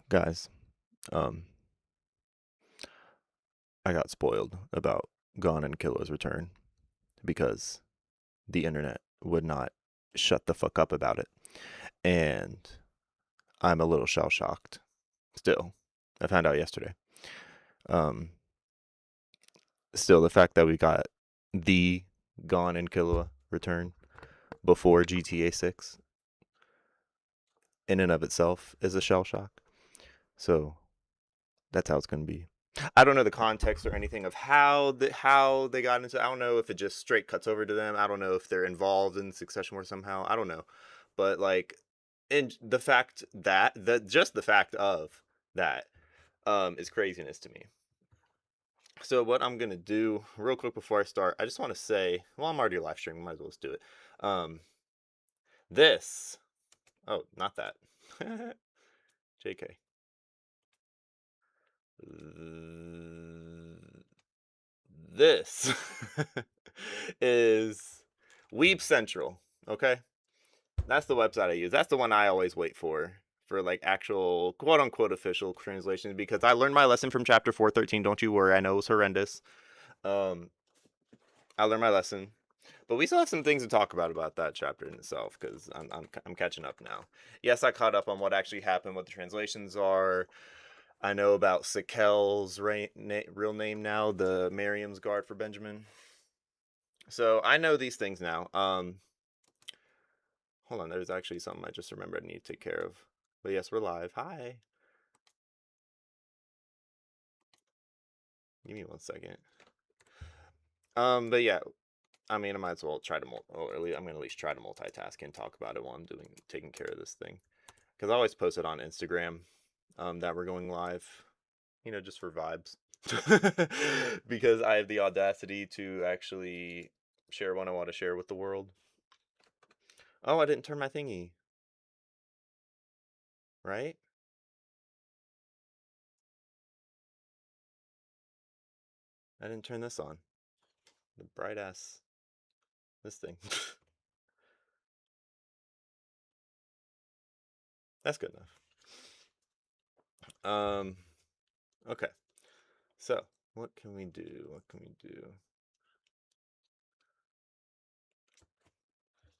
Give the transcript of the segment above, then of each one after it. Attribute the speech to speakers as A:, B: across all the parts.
A: Guys, um, I got spoiled about Gon and Killo's return because the internet would not shut the fuck up about it. And I'm a little shell shocked still. I found out yesterday. Um, Still, the fact that we got the Gon and Killua return before GTA 6 in and of itself is a shell shock. So that's how it's going to be. I don't know the context or anything of how they got into. I don't know if it just straight cuts over to them. I don't know if they're involved in Succession War somehow. I don't know, but like, and the fact that just the fact of that is craziness to me. So what I'm gonna do real quick before I start, I just want to say, well, I'm already live streaming. Might as well just do it. Um, this. Oh, not that. JK. This is Weeb Central. Okay, that's the website I use. That's the one I always wait for like actual quote unquote official translations because I learned my lesson from chapter 413. Don't you worry, I know it was horrendous. Um, I learned my lesson, but we still have some things to talk about that chapter in itself because I'm catching up now. Yes, I caught up on what actually happened, what the translations are. I know about Sakel's real name now, the Miriam's guard for Benjamin. So I know these things now. Hold on, there's actually something I just remembered I need to take care of. But yes, we're live. Hi. Give me 1 second. But yeah, I mean, I might as well try to I'm gonna at least try to multitask and talk about it while I'm taking care of this thing. Because I always post it on Instagram, that we're going live. You know, just for vibes. Because I have the audacity to actually share what I want to share with the world. Oh, I didn't turn my thingy. Right? I didn't turn this on. The bright ass. This thing. That's good enough. Okay. So, what can we do? What can we do?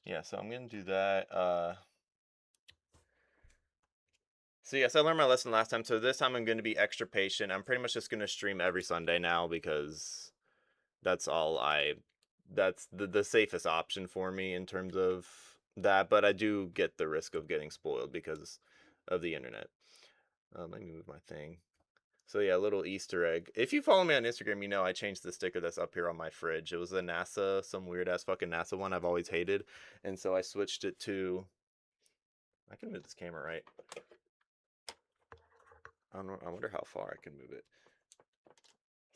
A: Yeah, so I'm gonna do that. So yes, I learned my lesson last time. So this time I'm gonna be extra patient. I'm pretty much just gonna stream every Sunday now because that's all I that's the safest option for me in terms of that, but I do get the risk of getting spoiled because of the internet. Let me move my thing. So yeah, little Easter egg. If you follow me on Instagram, you know I changed the sticker that's up here on my fridge. It was a NASA, some weird ass fucking NASA one I've always hated, and so I switched it to. I can move this camera right. I wonder how far I can move it.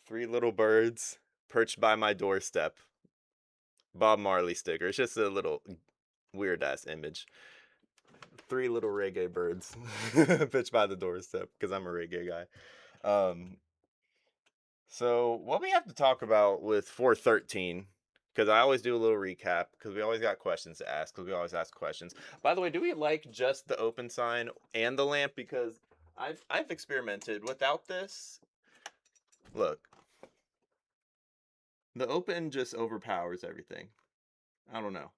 A: 3 little birds perched by my doorstep. Bob Marley sticker. It's just a little weird ass image. 3 little reggae birds pitched by the doorstep because I'm a reggae guy. Um, so what we have to talk about with 413, because I always do a little recap because we always got questions to ask because we always ask questions. By the way, do we like just the open sign and the lamp? Because I've experimented without this. Look, the open just overpowers everything. I don't know.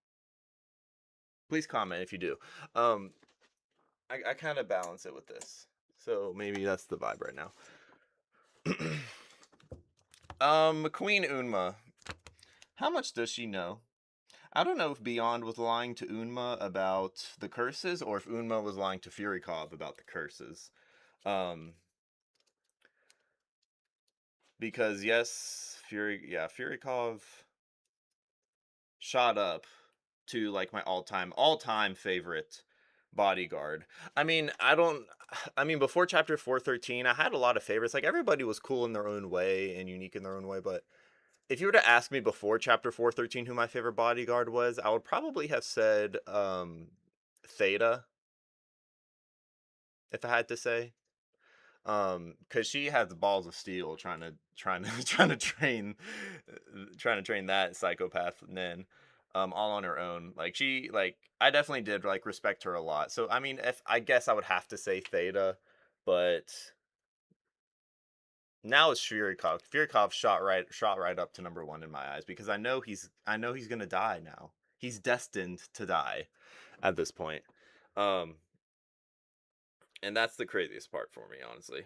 A: Please comment if you do. Um, I kind of balance it with this, so maybe that's the vibe right now. Queen Unma. How much does she know? I don't know if Beyond was lying to Unma about the curses, or if Unma was lying to Furikov about the curses. Um, because yes, Furikov shot up to like my all-time favorite bodyguard. I mean, before chapter 413, I had a lot of favorites. Like everybody was cool in their own way and unique in their own way, but if you were to ask me before chapter 413 who my favorite bodyguard was, I would probably have said Theta, if I had to say. Because she has the balls of steel trying to train that psychopath Nin, all on her own. I definitely did like respect her a lot. So I mean, if I guess I would have to say Theta, But now it's Furycov. Furycov shot right up to number one in my eyes because I know he's gonna die now. He's destined to die at this point. Um, and that's the craziest part for me, honestly.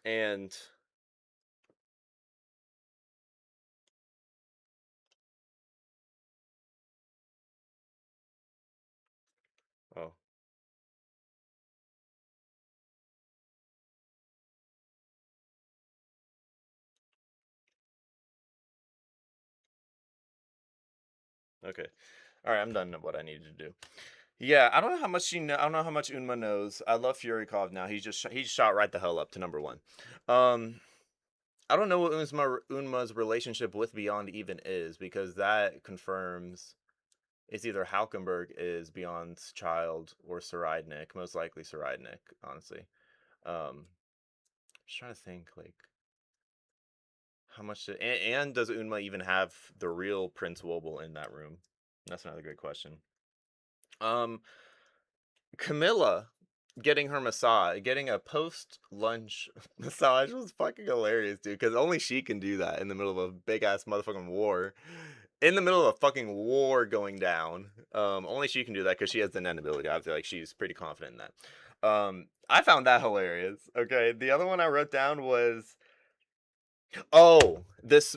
A: And oh, okay. All right, I'm done with what I needed to do. Yeah, I don't know how much I don't know how much Unma knows. I love Furycov now. He's shot right the hell up to number one. Um, I don't know what Unma's relationship with Beyond even is because that confirms it's either Halkenberg is Beyond's child or Saridnik. Most likely Saridnik, honestly. Just trying to think like how much and does Unma even have the real Prince Wobble in that room? That's another great question. Um, Camilla getting her massage, getting a post lunch massage was fucking hilarious, dude. Because only she can do that in the middle of a big ass motherfucking war. In the middle of a fucking war going down. Only she can do that because she has the Nen ability. I feel like she's pretty confident in that. I found that hilarious. Okay, the other one I wrote down was this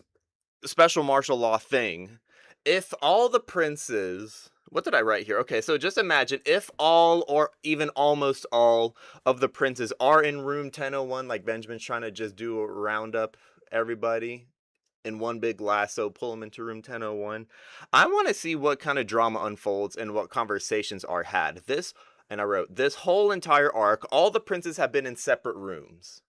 A: special martial law thing. If all the princes, what did I write here? Okay, so just imagine if all or even almost all of the princes are in room 1001, like Benjamin's trying to just do a roundup everybody in one big lasso, pull them into room 1001. I want to see what kind of drama unfolds and what conversations are had. And I wrote, this whole entire arc, all the princes have been in separate rooms.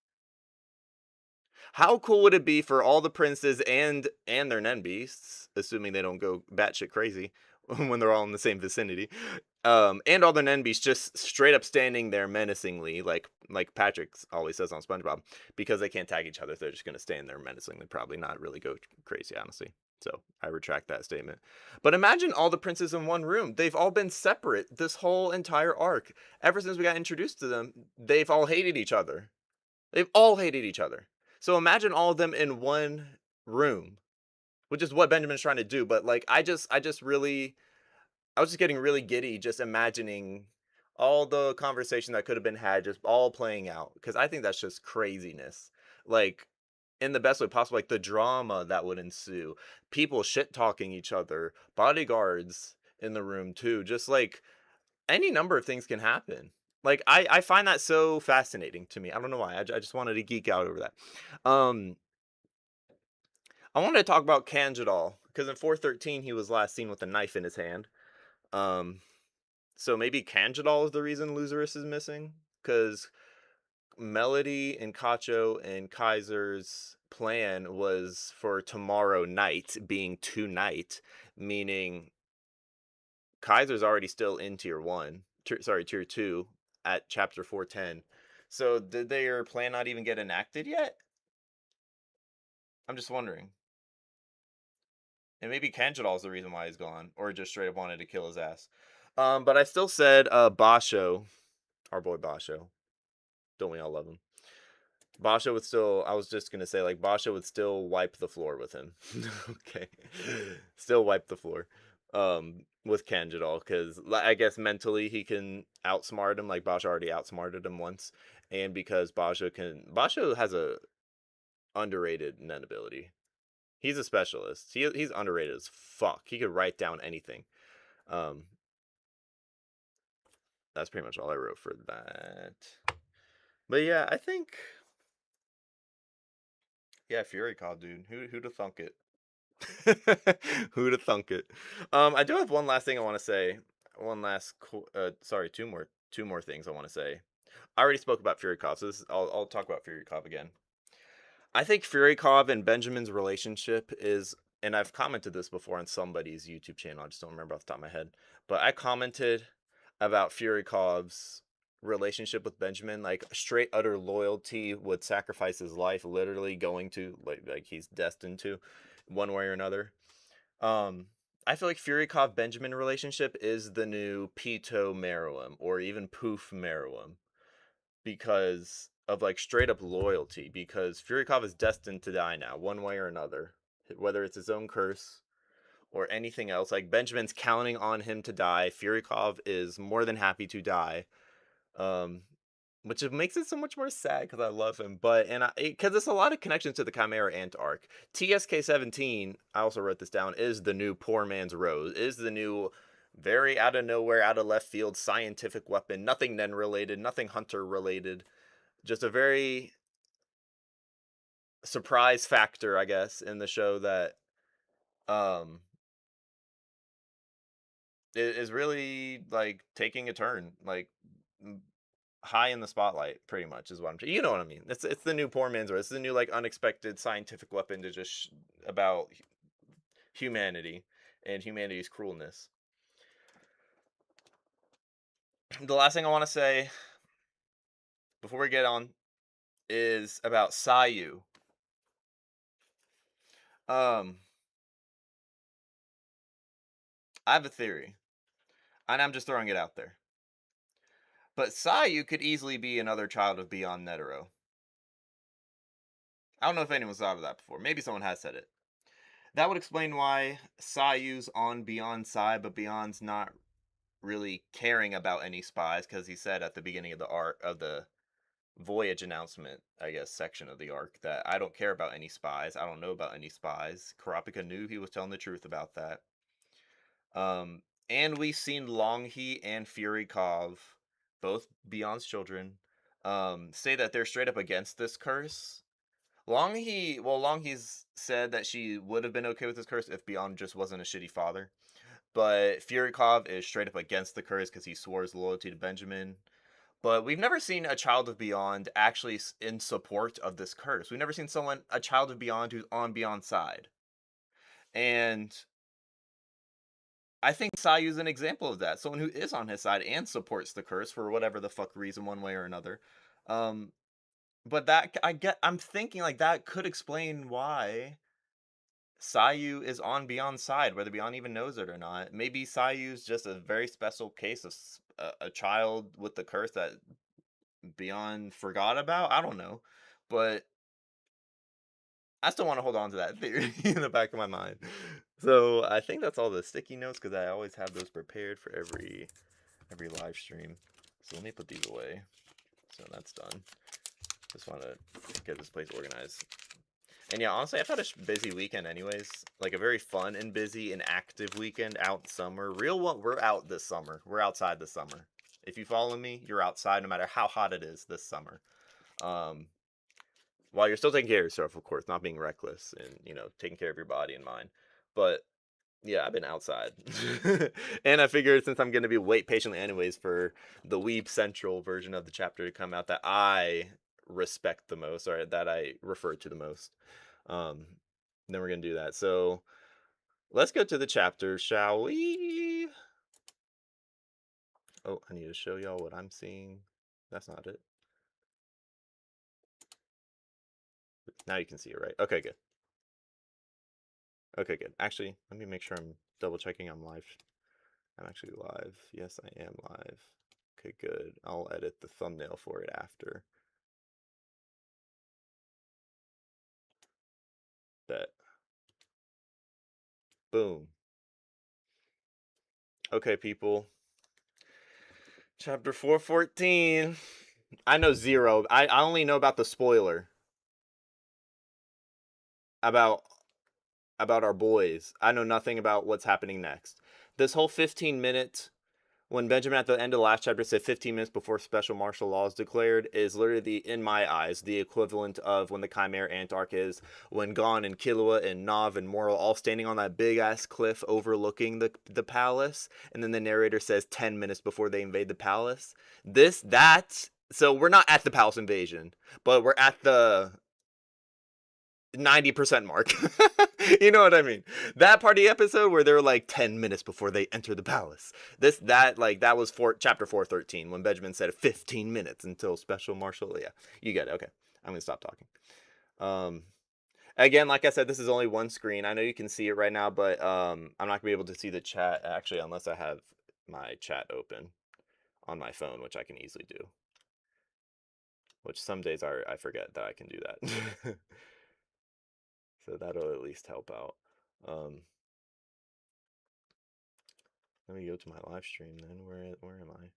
A: How cool would it be for all the princes and their Nen beasts, assuming they don't go batshit crazy when they're all in the same vicinity, and all their Nen beasts just straight up standing there menacingly, like Patrick always says on SpongeBob, because they can't tag each other, they're just gonna stand there menacingly, probably not really go crazy, honestly. So I retract that statement. But imagine all the princes in one room. They've all been separate this whole entire arc. Ever since we got introduced to them, they've all hated each other. They've all hated each other. So imagine all of them in one room, which is what Benjamin's trying to do. But like, I was just getting really giddy just imagining all the conversation that could have been had, just all playing out. Because I think that's just craziness. Like, in the best way possible, like the drama that would ensue, people shit talking each other, bodyguards in the room too. Just like any number of things can happen. Like I find that so fascinating to me. I don't know why. I just wanted to geek out over that. Um, I wanted to talk about Kanjidal because in 413 he was last seen with a knife in his hand. Um, so maybe Kanjidal is the reason Loserus is missing because Melody and Kacho and Kaiser's plan was for tomorrow night being tonight, meaning Kaiser's already still in tier 2 at chapter 410. So did their plan not even get enacted yet? I'm just wondering. And maybe Kanjidal's the reason why he's gone, or just straight up wanted to kill his ass. But I still said Basho, our boy Basho. Don't we all love him? Basha would still, I was just gonna say, like, Basha would still wipe the floor with him. Okay. Still wipe the floor. With Kanjidal, because I guess mentally he can outsmart him, like Basha already outsmarted him once. And because Basha has a underrated Nen ability. He's a specialist. He's underrated as fuck. He could write down anything. Um, that's pretty much all I wrote for that. But yeah, I think yeah, Fury Call, dude. Who'd have thunk it? Who'd have thunk it? I do have one last thing I want to say. One last, sorry, two more things I want to say. I already spoke about Fury Call, so I'll talk about Fury Call again. I think Furikov and Benjamin's relationship is, and I've commented this before on somebody's YouTube channel. I just don't remember off the top of my head, but I commented about Furikov's relationship with Benjamin, like straight utter loyalty, would sacrifice his life, literally going to like he's destined to, one way or another. Um, I feel like Furikov Benjamin relationship is the new Pito Meruem or even Poof Meruem because of like straight up loyalty, because Furikov is destined to die now, one way or another, whether it's his own curse or anything else. Like Benjamin's counting on him to die. Furikov is more than happy to die. Um, which it makes it so much more sad because I love him. But and because there's a lot of connections to the Chimera Ant arc. TSK-17, I also wrote this down, is the new poor man's rose, is the new very out of nowhere, out of left field scientific weapon. Nothing Nen related, nothing Hunter related. Just a very surprise factor, I guess, in the show that um is really like taking a turn, like high in the spotlight, pretty much is what I'm. You know what I mean? It's the new poor man's race. It's the new like unexpected scientific weapon to just about humanity and humanity's cruelness. The last thing I want to say before we get on is about SOOOO. Um, I have a theory, and I'm just throwing it out there. But SOOOO could easily be another child of Beyond Netero. I don't know if anyone's thought of that before. Maybe someone has said it. That would explain why SOOOO's on Beyond's side, but Beyond's not really caring about any spies, because he said at the beginning of the arc of the voyage announcement, I guess, section of the arc, that I don't care about any spies. I don't know about any spies. Karapika knew he was telling the truth about that. And we've seen Longhee and Furikov, both Beyond's children, say that they're straight up against this curse. Longhee's said that she would have been okay with this curse if Beyond just wasn't a shitty father. But Furikov is straight up against the curse because he swore his loyalty to Benjamin. But we've never seen a child of Beyond actually in support of this curse. We've never seen a child of Beyond who's on Beyond's side. And I think SOOOO's an example of that. Someone who is on his side and supports the curse for whatever the fuck reason, one way or another. Um, but I'm thinking like that could explain why SOOOO is on Beyond's side, whether Beyond even knows it or not. Maybe SOOOO's just a very special case of a child with the curse that Beyond forgot about. I don't know, but I still want to hold on to that theory in the back of my mind. So I think that's all the sticky notes because I always have those prepared for every live stream. So let me put these away. So that's done. Just want to get this place organized. And yeah, honestly, I've had a busy weekend anyways. Like a very fun and busy and active weekend out summer. Real one, we're out this summer. We're outside this summer. If you follow me, you're outside no matter how hot it is this summer. While you're still taking care of yourself, of course, not being reckless and, taking care of your body and mind. But yeah, I've been outside. And I figured since I'm going to be wait patiently anyways for the Weeb Central version of the chapter to come out that I respect the most, or that I refer to the most, um, then we're going to do that. So let's go to the chapter, shall we? Oh, I need to show y'all what I'm seeing. That's not it. Now you can see it, right? Okay, good. Okay, good. Actually, let me make sure I'm double checking I'm live. I'm actually live. Yes, I am live. Okay, good. I'll edit the thumbnail for it after. That. Boom. Okay, people. Chapter 414. I know zero. I only know about the spoiler. About our boys. I know nothing about what's happening next. This whole 15-minute, when Benjamin at the end of the last chapter said 15 minutes before special martial law is declared, is literally, in my eyes, the equivalent of when the Chimera Ant arc is, when Gon and Killua and Nav and Moral all standing on that big ass cliff overlooking the palace, and then the narrator says 10 minutes before they invade the palace. So we're not at the palace invasion, but we're at the 90% mark. You know what I mean? That party episode where they're like 10 minutes before they enter the palace. That was chapter 413 when Benjamin said 15 minutes until special martial. Yeah, you get it. Okay, I'm gonna stop talking. Again, like I said, this is only one screen. I know you can see it right now, but I'm not gonna be able to see the chat actually unless I have my chat open on my phone, which I can easily do. Which some days I forget that I can do that. So that'll at least help out. Let me go to my live stream then. Where am I?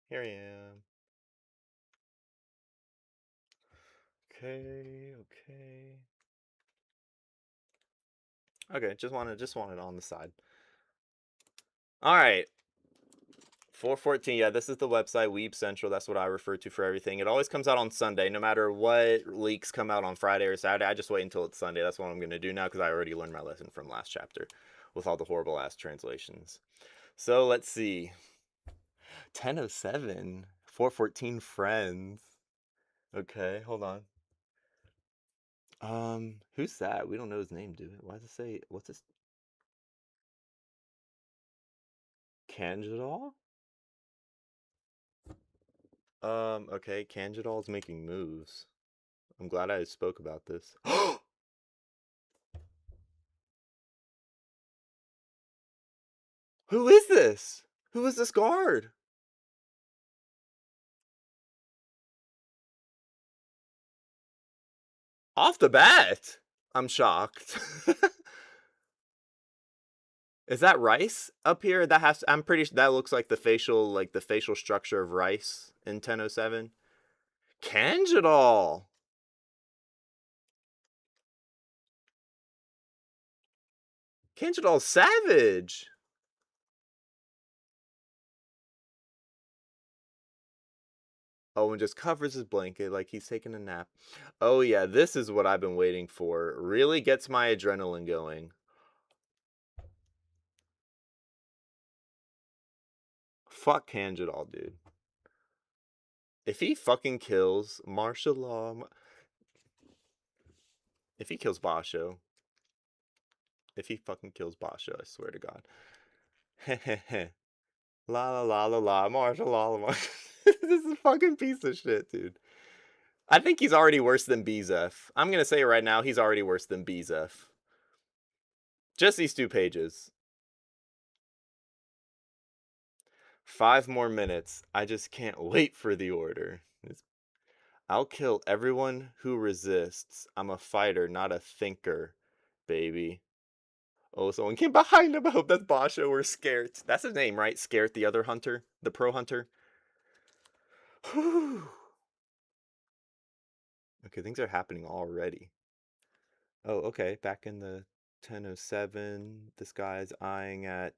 A: Here I am. Okay, okay. Okay, just wanted on the side. All right. 414. Yeah, this is the website, Weeb Central. That's what I refer to for everything. It always comes out on Sunday, no matter what leaks come out on Friday or Saturday. I just wait until it's Sunday. That's what I'm going to do now because I already learned my lesson from last chapter with all the horrible ass translations. So let's see. 1007. 414 friends. Okay, hold on. Who's that? We don't know his name, do it? Why does it say, what's this? Kanjidal? Okay, Kanjidal's making moves. I'm glad I spoke about this. Who is this? Who is this guard? Off the bat, I'm shocked. Is that rice up here? That has. I'm pretty sure that looks like the facial structure of rice in 1007. Kanjidal. Kanjidal's savage. Oh, and just covers his blanket like he's taking a nap. Oh yeah, this is what I've been waiting for. Really gets my adrenaline going. Fuck Kanjidal, dude. If he fucking kills martial law, if he kills Basho, if he fucking kills Basho, I swear to God. La la la la la, martial law. This is a fucking piece of shit, dude. I think he's already worse than Bezef. I'm gonna say right now, he's already worse than Bezef. Just these 2 pages. 5 more minutes. I just can't wait for the order. I'll kill everyone who resists. I'm a fighter, not a thinker, baby. Oh, someone came behind him. I hope that's Basho or Scaret. That's his name, right? Scaret, the other hunter, the pro hunter. Whew. Okay, things are happening already. Oh, okay. Back in the 1007, this guy's eyeing at.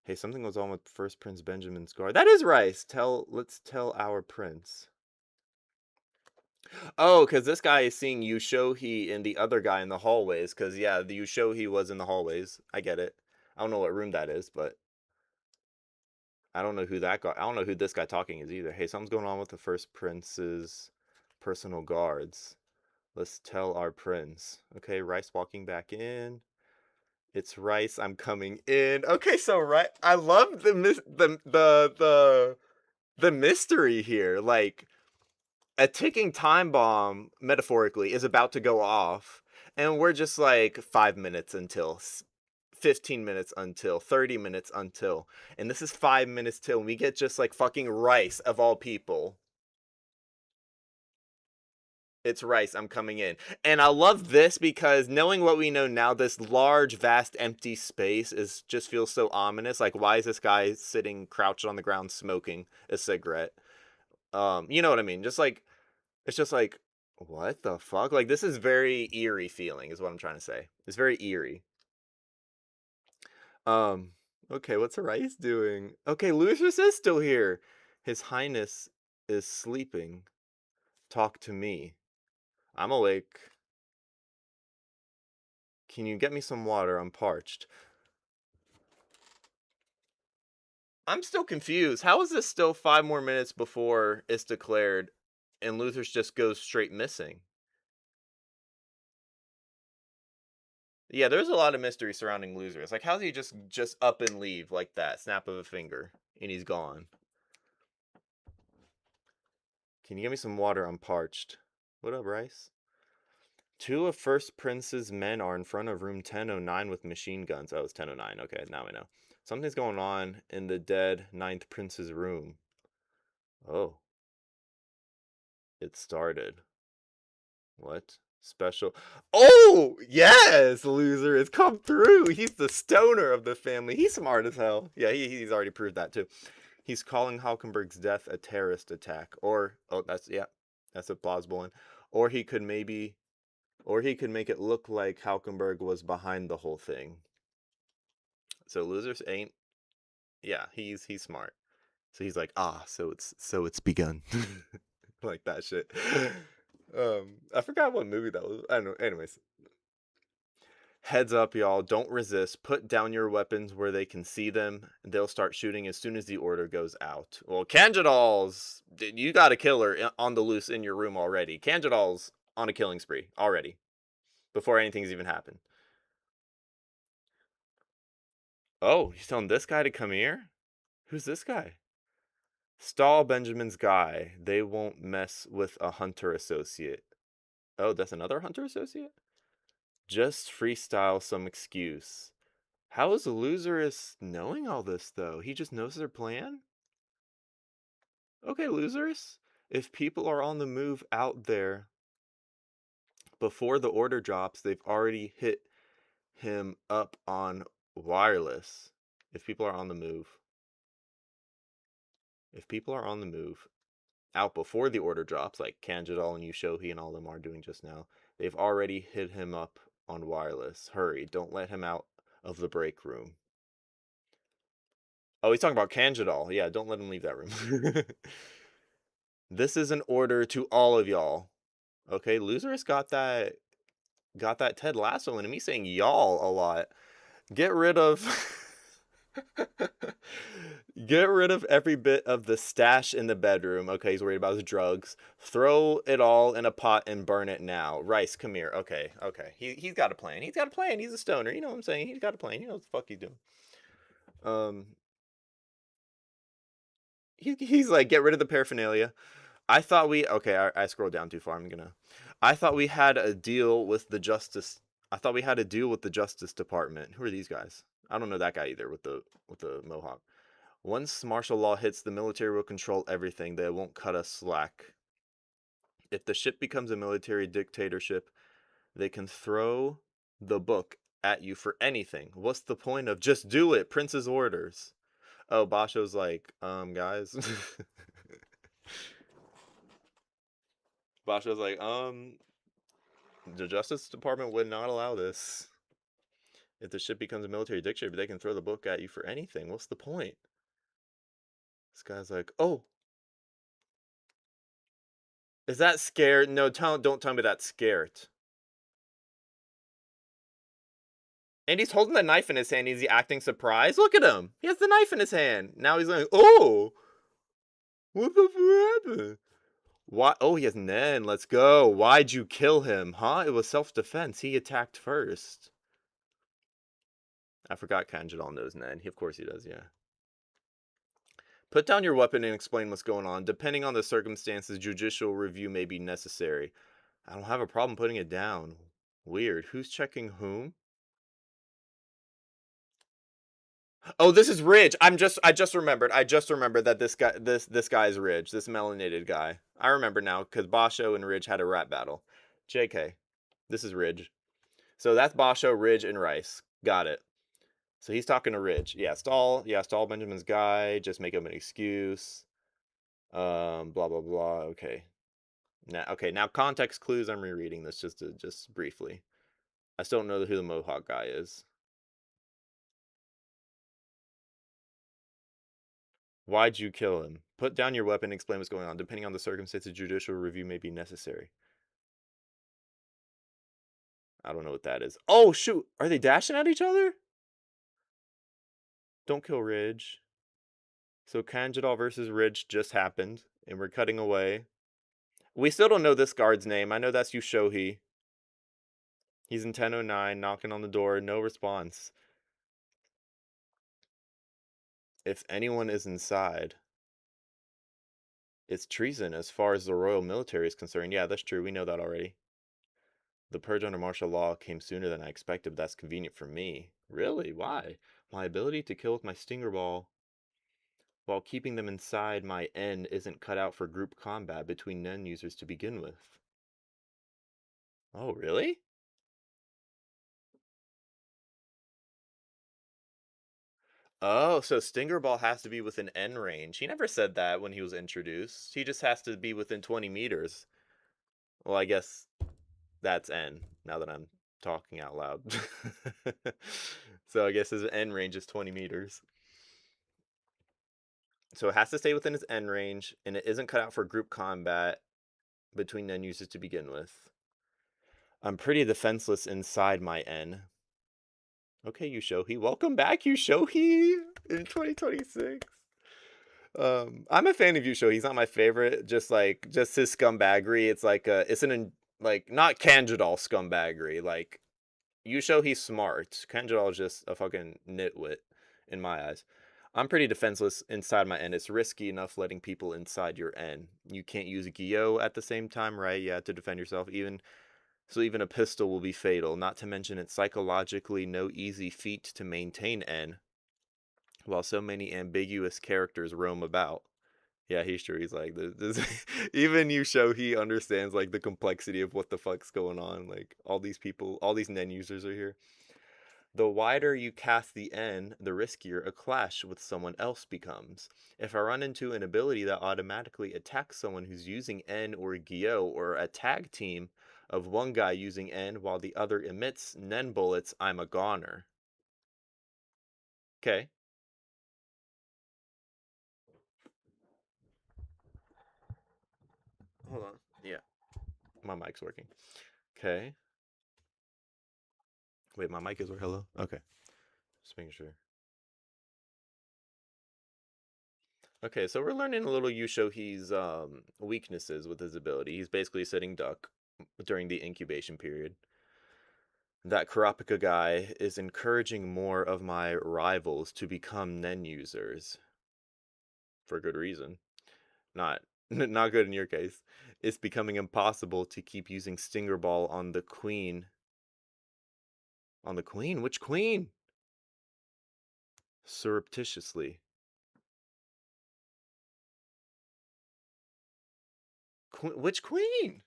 A: Hey, something goes on with First Prince Benjamin's guard. That is Rice. Let's tell our prince. Oh, because this guy is seeing Yushohi and the other guy in the hallways. Because, yeah, the Yushohi was in the hallways. I get it. I don't know what room that is, but I don't know who that guy. I don't know who this guy talking is either. Hey, something's going on with the First Prince's personal guards. Let's tell our prince. Okay, Rice walking back in. It's Rice. I'm coming in. Okay, so right. I love the mystery here. Like, a ticking time bomb, metaphorically, is about to go off, and we're just like 5 minutes until, 15 minutes until, 30 minutes until, and this is 5 minutes till, and we get just like fucking Rice of all people. It's Rice, I'm coming in. And I love this because knowing what we know now, this large, vast, empty space just feels so ominous. Like, why is this guy sitting crouched on the ground smoking a cigarette? You know what I mean? Just like, it's just like, what the fuck? Like, this is very eerie feeling, is what I'm trying to say. It's very eerie. Okay, what's Rice doing? Okay, Lucius is still here. His Highness is sleeping. Talk to me. I'm awake. Can you get me some water? I'm parched. I'm still confused. How is this still 5 more minutes before it's declared and Luther's just goes straight missing? Yeah, there's a lot of mystery surrounding Loser. It's like, how's he just up and leave like that? Snap of a finger. And he's gone. Can you get me some water? I'm parched. What up, Rice? 2 of First Prince's men are in front of room 1009 with machine guns. Oh, it's 1009. Okay, now I know. Something's going on in the dead 9th Prince's room. Oh, it started. What? Special. Oh, yes! Loser has come through. He's the stoner of the family. He's smart as hell. Yeah, he's already proved that too. He's calling Halkenberg's death a terrorist attack. Or, oh, yeah, that's a plausible one. Or he could maybe, or he could make it look like Halkenberg was behind the whole thing. So losers ain't, yeah, he's smart. So he's like, so it's begun. Like that shit. I forgot what movie that was. I don't know. Anyways, heads up, y'all. Don't resist. Put down your weapons where they can see them. They'll start shooting as soon as the order goes out. Well, Kanjidal's, you got a killer on the loose in your room already. Kanjidal's on a killing spree already before anything's even happened. Oh, he's telling this guy to come here? Who's this guy? Stall Benjamin's guy. They won't mess with a hunter associate. Oh, that's another hunter associate? Just freestyle some excuse. How is Loserus knowing all this, though? He just knows their plan? Okay, Loserus. If people are on the move out there before the order drops, they've already hit him up on wireless. If people are on the move. If people are on the move out before the order drops, like Kanjidal and Yushohi and all them are doing just now, they've already hit him up on wireless. Hurry, don't let him out of the break room. Oh, he's talking about Kanjidal. Yeah, don't let him leave that room. This is an order to all of y'all. Okay, Loserus got that Ted Lasso in him. He's saying y'all a lot. Get rid of get rid of every bit of the stash in the bedroom. Okay, he's worried about his drugs. Throw it all in a pot and burn it now. Rice, come here. Okay. He's got a plan. He's got a plan. He's a stoner. You know what I'm saying? He's got a plan. You know what the fuck he's doing. Um, he's like, get rid of the paraphernalia. I thought we okay. I scrolled down too far. I thought we had a deal with the justice. I thought we had a deal with the Justice Department. Who are these guys? I don't know that guy either with the mohawk. Once martial law hits, the military will control everything. They won't cut us slack. If the ship becomes a military dictatorship, they can throw the book at you for anything. What's the point of just do it? Prince's orders. Oh, Basho's like, guys. Basho's like, the Justice Department would not allow this. If the ship becomes a military dictatorship, they can throw the book at you for anything. What's the point? This guy's like, oh, is that scared? No, don't tell me that's scared. And he's holding the knife in his hand. Is he acting surprised? Look at him. He has the knife in his hand. Now he's like, oh, what the fuck happened? Why? Oh, he has Nen. Let's go. Why'd you kill him? Huh? It was self-defense. He attacked first. I forgot Kanjidal knows Nen. Of course he does, yeah. Put down your weapon and explain what's going on. Depending on the circumstances, judicial review may be necessary. I don't have a problem putting it down. Weird. Who's checking whom? Oh, this is Ridge. I just remembered. I just remembered that this guy is Ridge, this melanated guy. I remember now because Basho and Ridge had a rap battle. JK. This is Ridge. So that's Basho, Ridge, and Rice. Got it. So he's talking to Ridge. Stall Benjamin's guy. Just make him an excuse. Blah blah blah. Now context clues. I'm rereading this just briefly. I still don't know who the Mohawk guy is. Why'd you kill him? Put down your weapon and explain what's going on. Depending on the circumstances, judicial review may be necessary. I don't know what that is. Oh shoot! Are they dashing at each other? Don't kill Ridge. So Kanjidal versus Ridge just happened, and we're cutting away. We still don't know this guard's name. I know that's Yushohi. He's in 1009, knocking on the door. No response. If anyone is inside, it's treason as far as the royal military is concerned. Yeah, that's true. We know that already. The purge under martial law came sooner than I expected. That's convenient for me. Really? Why? My ability to kill with my stinger ball. while keeping them inside my N isn't cut out for group combat between Nen users to begin with. Oh, really? Oh, so Stinger Ball has to be within N range. He never said that when he was introduced. He just has to be within 20 meters. Well, I guess that's N, now that I'm talking out loud. So I guess his N range is 20 meters. So it has to stay within its N range, and it isn't cut out for group combat between N users to begin with. I'm pretty defenseless inside my N. Okay, Yushohi. Welcome back, Yushohi, in 2026. I'm a fan of Yusho. He's not my favorite. Just his scumbaggery. It's like it's like not Kanjidal scumbaggery. Like Yusho, he's smart. Kanjidal is just a fucking nitwit in my eyes. I'm pretty defenseless inside my N. It's risky enough letting people inside your N. You can't use a Gyo at the same time, right? Yeah, to defend yourself. Even a pistol will be fatal. Not to mention it's psychologically no easy feat to maintain N, while so many ambiguous characters roam about. Yeah, he's true. He's like, even you show he understands like the complexity of what the fuck's going on. Like all these people, all these Nen users are here. The wider you cast the N, the riskier a clash with someone else becomes. If I run into an ability that automatically attacks someone who's using N or Gyo, or a tag team of one guy using N while the other emits Nen bullets, I'm a goner. Okay. Hold on. Yeah, my mic's working. Okay. Wait, my mic is working. Hello? Okay. Just making sure. Okay, so we're learning a little Yushohi's weaknesses with his ability. He's basically sitting duck during the incubation period. That Kurapika guy is encouraging more of my rivals to become Nen users for good reason. Not not good in your case. It's becoming impossible to keep using Stinger Ball on the queen. On the queen? Which queen? Surreptitiously. Which queen?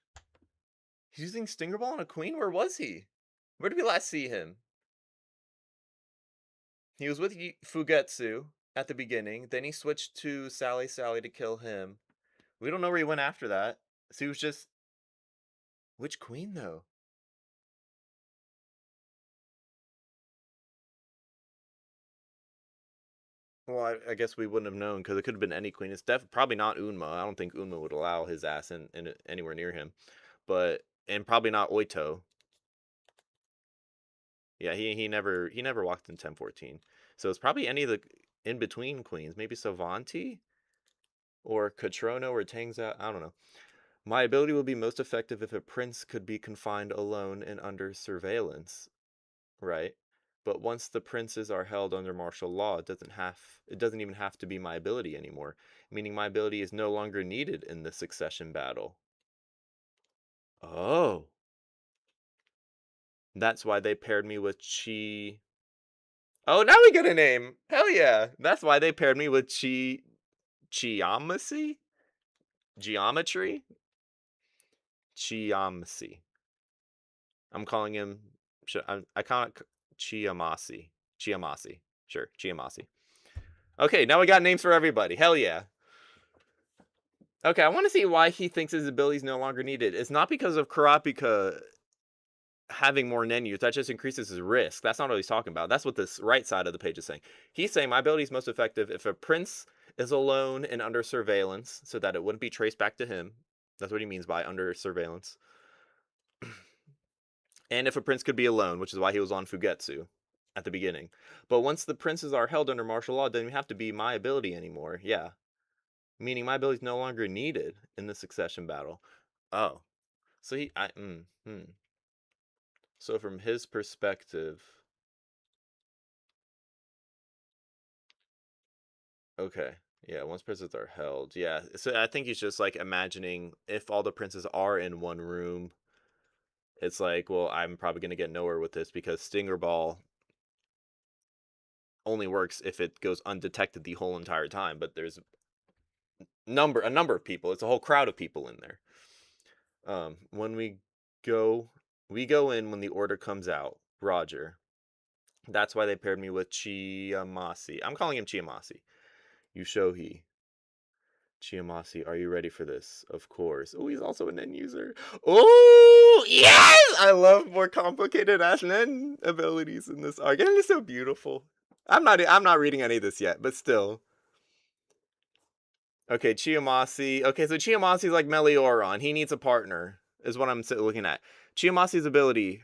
A: He's using Stinger Ball on a queen? Where was he? Where did we last see him? He was with Fugetsu at the beginning. Then he switched to Sally Sally to kill him. We don't know where he went after that. So he was just... Which queen, though? Well, I guess we wouldn't have known because it could have been any queen. It's probably not Unma. I don't think Unma would allow his ass in anywhere near him. And probably not Oito. Yeah, he never walked in 1014. So it's probably any of the in between queens. Maybe Savanti or Catrono or Tangza. I don't know. My ability will be most effective if a prince could be confined alone and under surveillance, right? But once the princes are held under martial law, it doesn't even have to be my ability anymore, meaning my ability is no longer needed in the succession battle. Oh, that's why they paired me with Chi. Oh, now we get a name. Hell yeah. That's why they paired me with Chiamacy? Geometry? Chiamacy. I'm calling him. I call it Chiamasi. Chiamasi. Sure, Chiamasi. Okay, now we got names for everybody. Hell yeah. Okay, I want to see why he thinks his ability is no longer needed. It's not because of Kurapika having more Nenus. That just increases his risk. That's not what he's talking about. That's what this right side of the page is saying. He's saying my ability is most effective if a prince is alone and under surveillance so that it wouldn't be traced back to him. That's what he means by under surveillance. And if a prince could be alone, which is why he was on Fugetsu at the beginning. But once the princes are held under martial law, it doesn't have to be my ability anymore. Yeah. Meaning my ability is no longer needed in the succession battle. Oh. So So from his perspective, okay. Yeah, once princes are held. Yeah. So I think he's just like imagining if all the princes are in one room, it's like, well, I'm probably going to get nowhere with this because Stinger Ball only works if it goes undetected the whole entire time, but there's a number of people. It's a whole crowd of people in there. When go we go in when the order comes out. Roger. That's why they paired me with Chiamasi. I'm calling him Chiamasi. Yushohi. Chiamasi, are you ready for this? Of course. Oh, he's also an end user. Oh, yes! I love more complicated ass nen abilities in this arc. And it's so beautiful. I'm not reading any of this yet, but still. Okay, Chiamasi. Okay, so Chiamasi's like Melioron. He needs a partner, is what I'm looking at. Chiamasi's ability,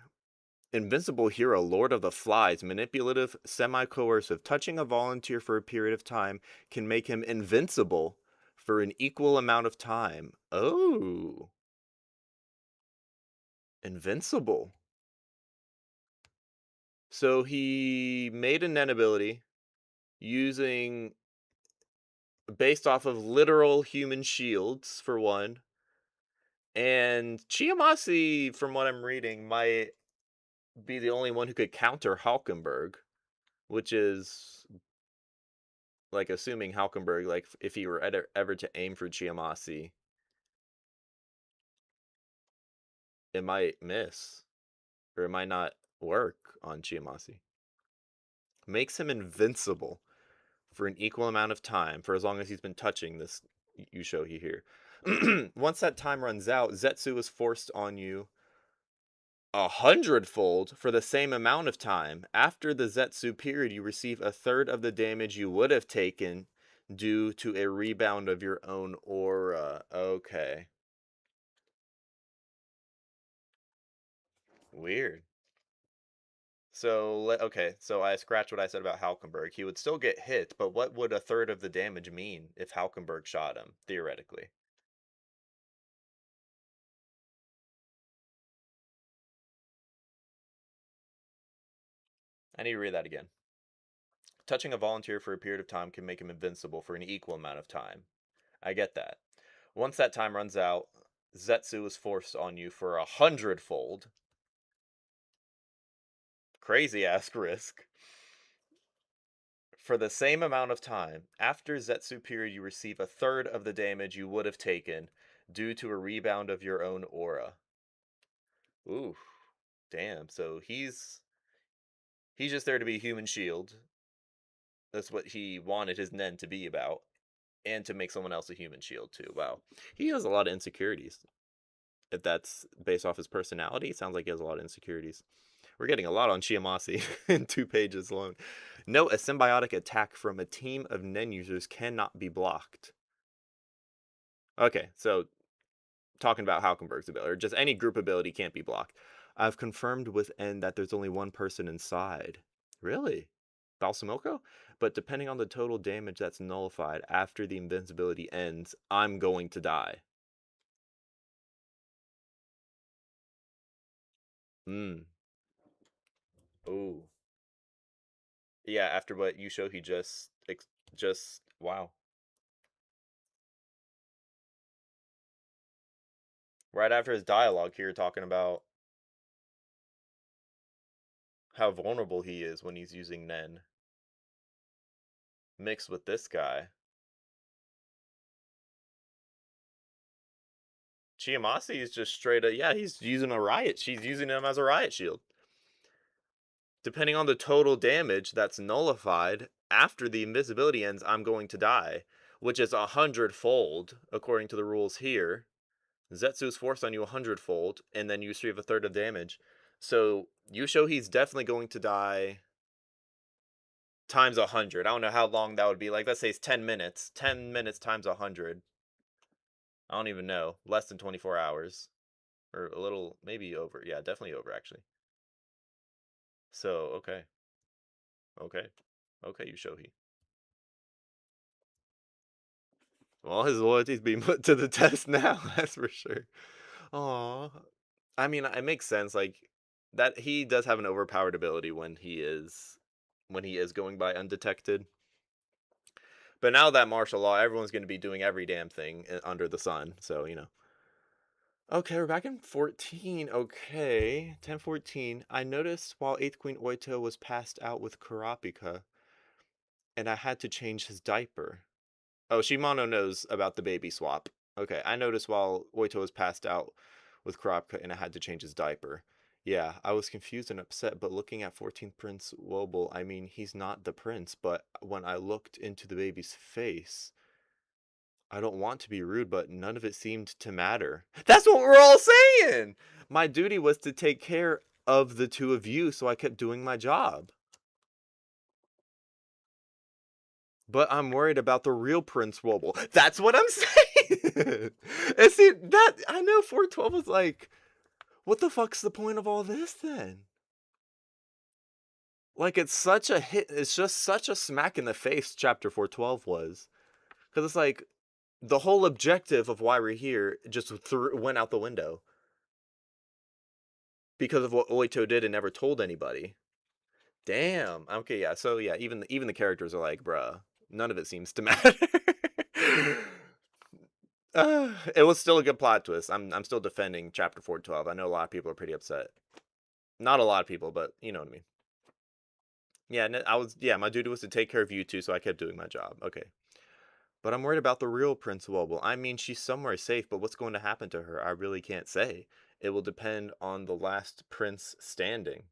A: Invincible Hero, Lord of the Flies, manipulative, semi-coercive. Touching a volunteer for a period of time can make him invincible for an equal amount of time. Oh. Invincible. So he made a Nen ability using based off of literal human shields for one. And Chiamasi, from what I'm reading, might be the only one who could counter Halkenberg, which is like assuming Halkenberg, like if he were ever to aim for Chiamasi, it might miss or it might not work on Chiamasi. Makes him invincible for an equal amount of time for as long as he's been touching this Yushohi here. Once that time runs out, Zetsu is forced on you 100-fold for the same amount of time. After the Zetsu period, you receive a third of the damage you would have taken due to a rebound of your own aura. Okay. Weird. So, okay, so I scratched what I said about Halkenberg. He would still get hit, but what would a third of the damage mean if Halkenberg shot him, theoretically? I need to read that again. Touching a volunteer for a period of time can make him invincible for an equal amount of time. I get that. Once that time runs out, Zetsu is forced on you for 100-fold. Crazy ass risk. For the same amount of time. After Zetsu period, you receive a third of the damage you would have taken due to a rebound of your own aura. Ooh, damn. So he's just there to be a human shield. That's what he wanted his Nen to be about. And to make someone else a human shield too. Wow. He has a lot of insecurities. If that's based off his personality, it sounds like he has a lot of insecurities. We're getting a lot on Chiamasi in 2 pages alone. Note, a symbiotic attack from a team of Nen users cannot be blocked. Okay, so talking about Halkenberg's ability, or just any group ability can't be blocked. I've confirmed with N that there's only one person inside. Really? Balsamilko? But depending on the total damage that's nullified after the invincibility ends, I'm going to die. Hmm. Ooh. Yeah, after what you show, he just wow. Right after his dialogue here, talking about how vulnerable he is when he's using Nen mixed with this guy. Chiamasi is just straight up, yeah, he's using a riot. She's using him as a riot shield. Depending on the total damage that's nullified after the invisibility ends, I'm going to die, which is 100-fold according to the rules here. Zetsu's forced on you 100-fold, and then you receive a third of damage. So you show he's definitely going to die times 100. I don't know how long that would be. Like, let's say it's 10 minutes. 10 minutes times 100. I don't even know. Less than 24 hours. Or a little, maybe over. Yeah, definitely over, actually. So, okay. Okay. Okay, Yushohi. Well, his loyalty's being put to the test now, that's for sure. Aw. I mean, it makes sense. Like, that he does have an overpowered ability when he is going by undetected. But now that martial law, everyone's going to be doing every damn thing under the sun. So, you know. Okay, we're back in 14. Okay, 10:14. I noticed while 8th Queen Oito was passed out with Kurapika, and I had to change his diaper. Oh, Shimano knows about the baby swap. Okay, I noticed while Oito was passed out with Kropka and I had to change his diaper. Yeah, I was confused and upset, but looking at 14th Prince Wobble, I mean, he's not the prince, but when I looked into the baby's face, I don't want to be rude, but none of it seemed to matter. That's what we're all saying! My duty was to take care of the two of you, so I kept doing my job. But I'm worried about the real Prince Wobble. That's what I'm saying. And see, that I know 412 was like, what the fuck's the point of all this then? Like it's such a hit. It's just such a smack in the face. Chapter 412 was because it's like the whole objective of why we're here just went out the window because of what Oito did and never told anybody. Damn. Okay, yeah. So yeah, even the characters are like, bruh, none of it seems to matter. It was still a good plot twist. I'm still defending chapter 412. I know a lot of people are pretty upset. Not a lot of people, but you know what I mean. Yeah, my duty was to take care of you two, so I kept doing my job. Okay. But I'm worried about the real Prince Wobble. I mean, she's somewhere safe, but what's going to happen to her? I really can't say. It will depend on the last prince standing.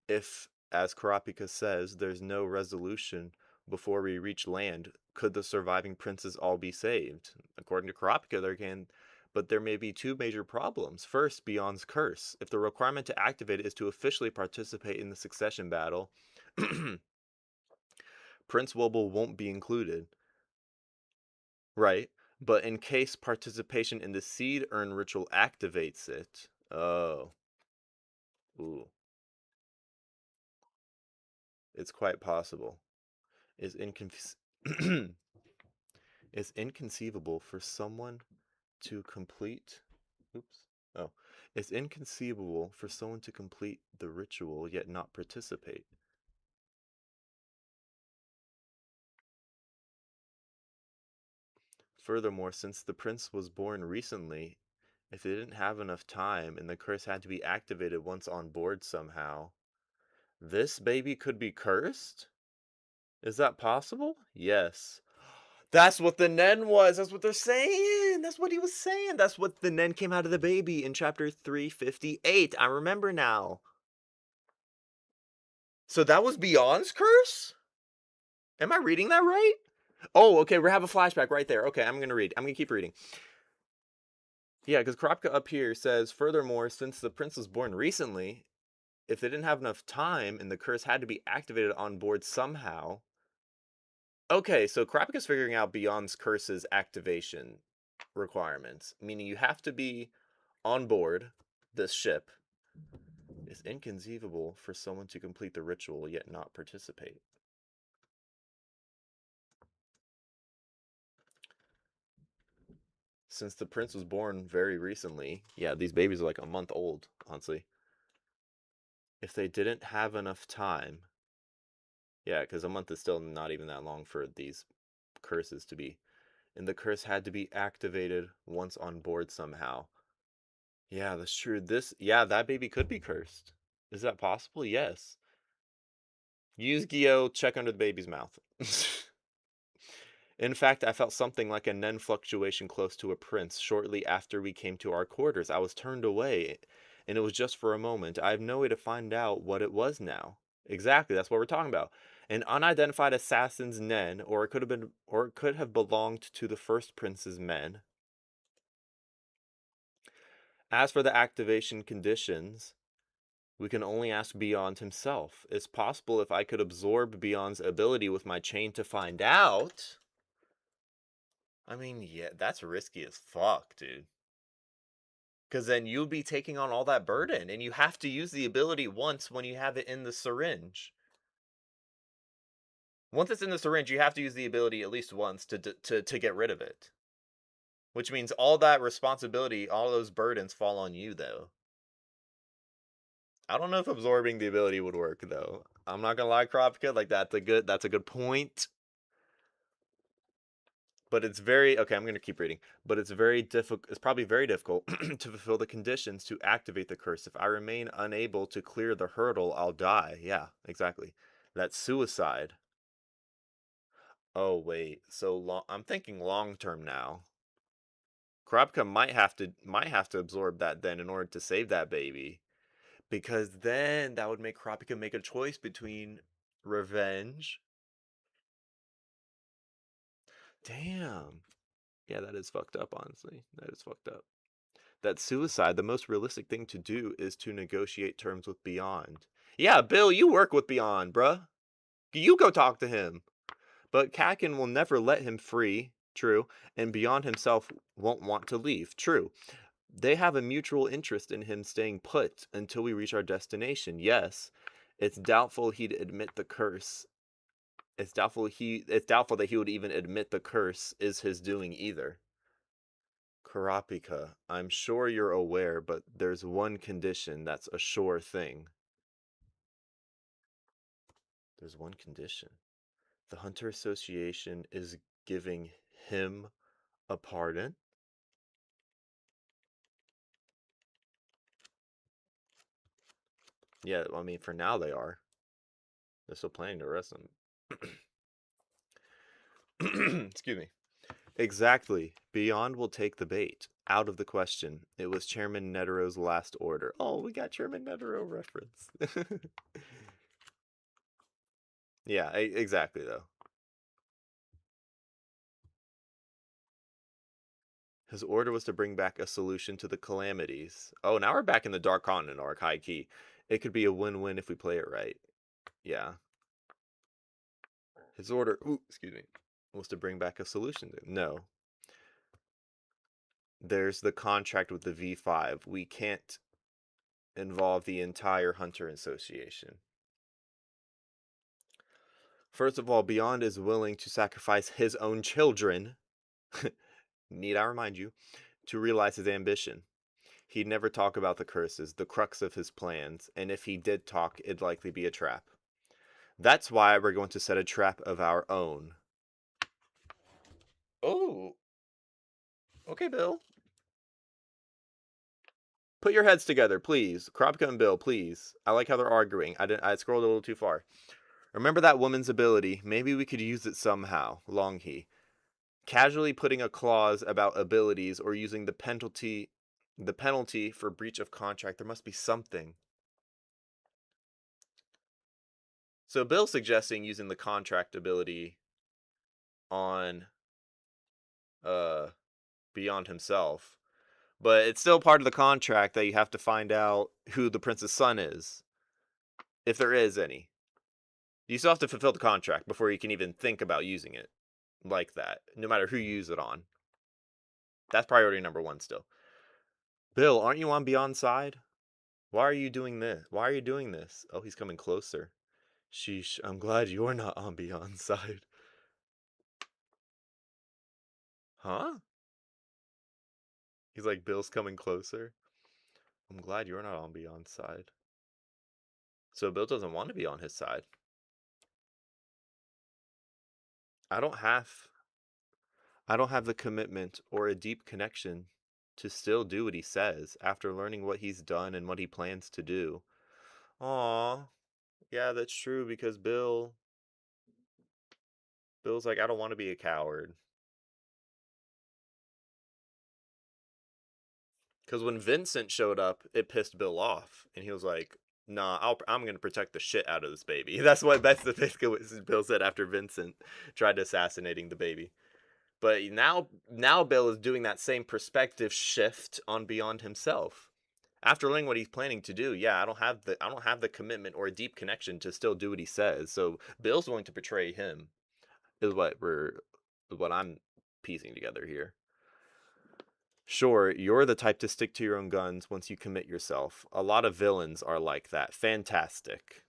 A: If, as Karapika says, there's no resolution before we reach land, could the surviving princes all be saved? According to Karapika, there can, but there may be two major problems. First, Beyond's curse. If the requirement to activate it is to officially participate in the succession battle, Prince Wobble won't be included. Right? But in case participation in the seed urn ritual activates it. Oh. Ooh. It's quite possible. Is incon- It's inconceivable for someone to complete. Oops. Oh. It's inconceivable for someone to complete the ritual yet not participate. Furthermore, since the prince was born recently, if they didn't have enough time and the curse had to be activated once on board somehow, this baby could be cursed? Is that possible? Yes. That's what the Nen was. That's what they're saying. That's what he was saying. That's what the Nen came out of the baby in chapter 358. I remember now. So that was Beyond's curse? Am I reading that right? Oh, okay. We have a flashback right there. Okay, I'm going to read. I'm going to keep reading. Yeah, because Kropka up here says, furthermore, since the prince was born recently, if they didn't have enough time and the curse had to be activated on board somehow. Okay, so Kropka's figuring out Beyond's curse's activation requirements, meaning you have to be on board this ship. It's inconceivable for someone to complete the ritual yet not participate. Since the prince was born very recently, yeah, these babies are like a month old, honestly. If they didn't have enough time, yeah, because a month is still not even that long for these curses to be. And the curse had to be activated once on board somehow. Yeah, that's true. Yeah, that baby could be cursed. Is that possible? Yes. Use Gyo, check under the baby's mouth. In fact, I felt something like a Nen fluctuation close to a prince. Shortly after we came to our quarters, I was turned away, and it was just for a moment. I have no way to find out what it was now. Exactly, that's what we're talking about. An unidentified assassin's Nen, or it could have belonged to the first prince's men. As for the activation conditions, we can only ask Beyond himself. It's possible if I could absorb Beyond's ability with my chain to find out. I mean, yeah, that's risky as fuck, dude. Because then you'll be taking on all that burden, and you have to use the ability once when you have it in the syringe. Once it's in the syringe, you have to use the ability at least once to get rid of it. Which means all that responsibility, all those burdens fall on you, though. I don't know if absorbing the ability would work, though. I'm not gonna lie, Kropka, like that's a good point. But it's very okay. I'm going to keep reading. But it's very difficult. It's probably very difficult to fulfill the conditions to activate the curse. If I remain unable to clear the hurdle, I'll die. Yeah, exactly. That's suicide. Oh wait, so long. I'm thinking long term now. Kurapika might have to absorb that then in order to save that baby, because then that would make Kurapika make a choice between revenge. Damn. Yeah, that is fucked up. Honestly, that is fucked up. That suicide, the most realistic thing to do is to negotiate terms with Beyond. Yeah, Bill, you work with Beyond, bruh. You go talk to him. But Kakin will never let him free, true, and Beyond himself won't want to leave, true. They have a mutual interest in him staying put until we reach our destination, yes. It's doubtful he'd admit the curse. It's doubtful that he would even admit the curse is his doing either. Kurapika, I'm sure you're aware, but there's one condition that's a sure thing. There's one condition. The Hunter Association is giving him a pardon? Yeah, I mean, for now they are. They're still planning to arrest him. Excuse me. Exactly. Beyond will take the bait. Out of the question. It was Chairman Netero's last order. Oh, we got Chairman Netero reference. Yeah, exactly, though. His order was to bring back a solution to the calamities. Oh, now we're back in the Dark Continent arc, high key. It could be a win-win if we play it right. Yeah. His order, excuse me, was to bring back a solution. No. There's the contract with the V5. We can't involve the entire Hunter Association. First of all, Beyond is willing to sacrifice his own children, need I remind you, to realize his ambition. He'd never talk about the curses, the crux of his plans, and if he did talk, it'd likely be a trap. That's why we're going to set a trap of our own. Oh, okay, Bill. Put your heads together, please. Kropka and Bill, please. I like how they're arguing. I scrolled a little too far. Remember that woman's ability. Maybe we could use it somehow. Longhi. Casually putting a clause about abilities or using the penalty for breach of contract. There must be something. So Bill's suggesting using the contract ability on Beyond himself. But it's still part of the contract that you have to find out who the prince's son is. If there is any. You still have to fulfill the contract before you can even think about using it like that, no matter who you use it on. That's priority number one still. Bill, aren't you on Beyond's side? Why are you doing this? Why are you doing this? Oh, he's coming closer. Sheesh, I'm glad you're not on Beyond's side. Huh? He's like, Bill's coming closer. I'm glad you're not on Beyond's side. So Bill doesn't want to be on his side. I don't have I don't have the commitment or a deep connection to still do what he says after learning what he's done and what he plans to do. Aw, yeah, that's true because Bill's like, I don't want to be a coward. Because when Vincent showed up, it pissed Bill off, and he was like, "Nah, I'm gonna protect the shit out of this baby." That's basically what Bill said after Vincent tried assassinating the baby. But now Bill is doing that same perspective shift on Beyond himself. After learning what he's planning to do, yeah, I don't have the commitment or a deep connection to still do what he says. So Bill's going to betray him. Is what I'm piecing together here. Sure, you're the type to stick to your own guns once you commit yourself. A lot of villains are like that. Fantastic.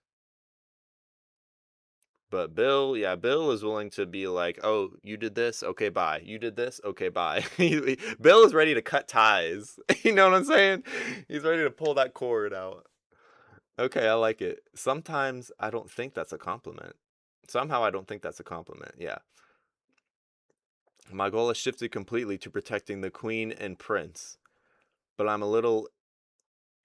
A: But Bill, yeah, Bill is willing to be like, oh, you did this? Okay, bye. You did this? Okay, bye. Bill is ready to cut ties. You know what I'm saying? He's ready to pull that cord out. Okay, I like it. Sometimes I don't think that's a compliment. Somehow I don't think that's a compliment. Yeah. My goal has shifted completely to protecting the queen and prince, but I'm a little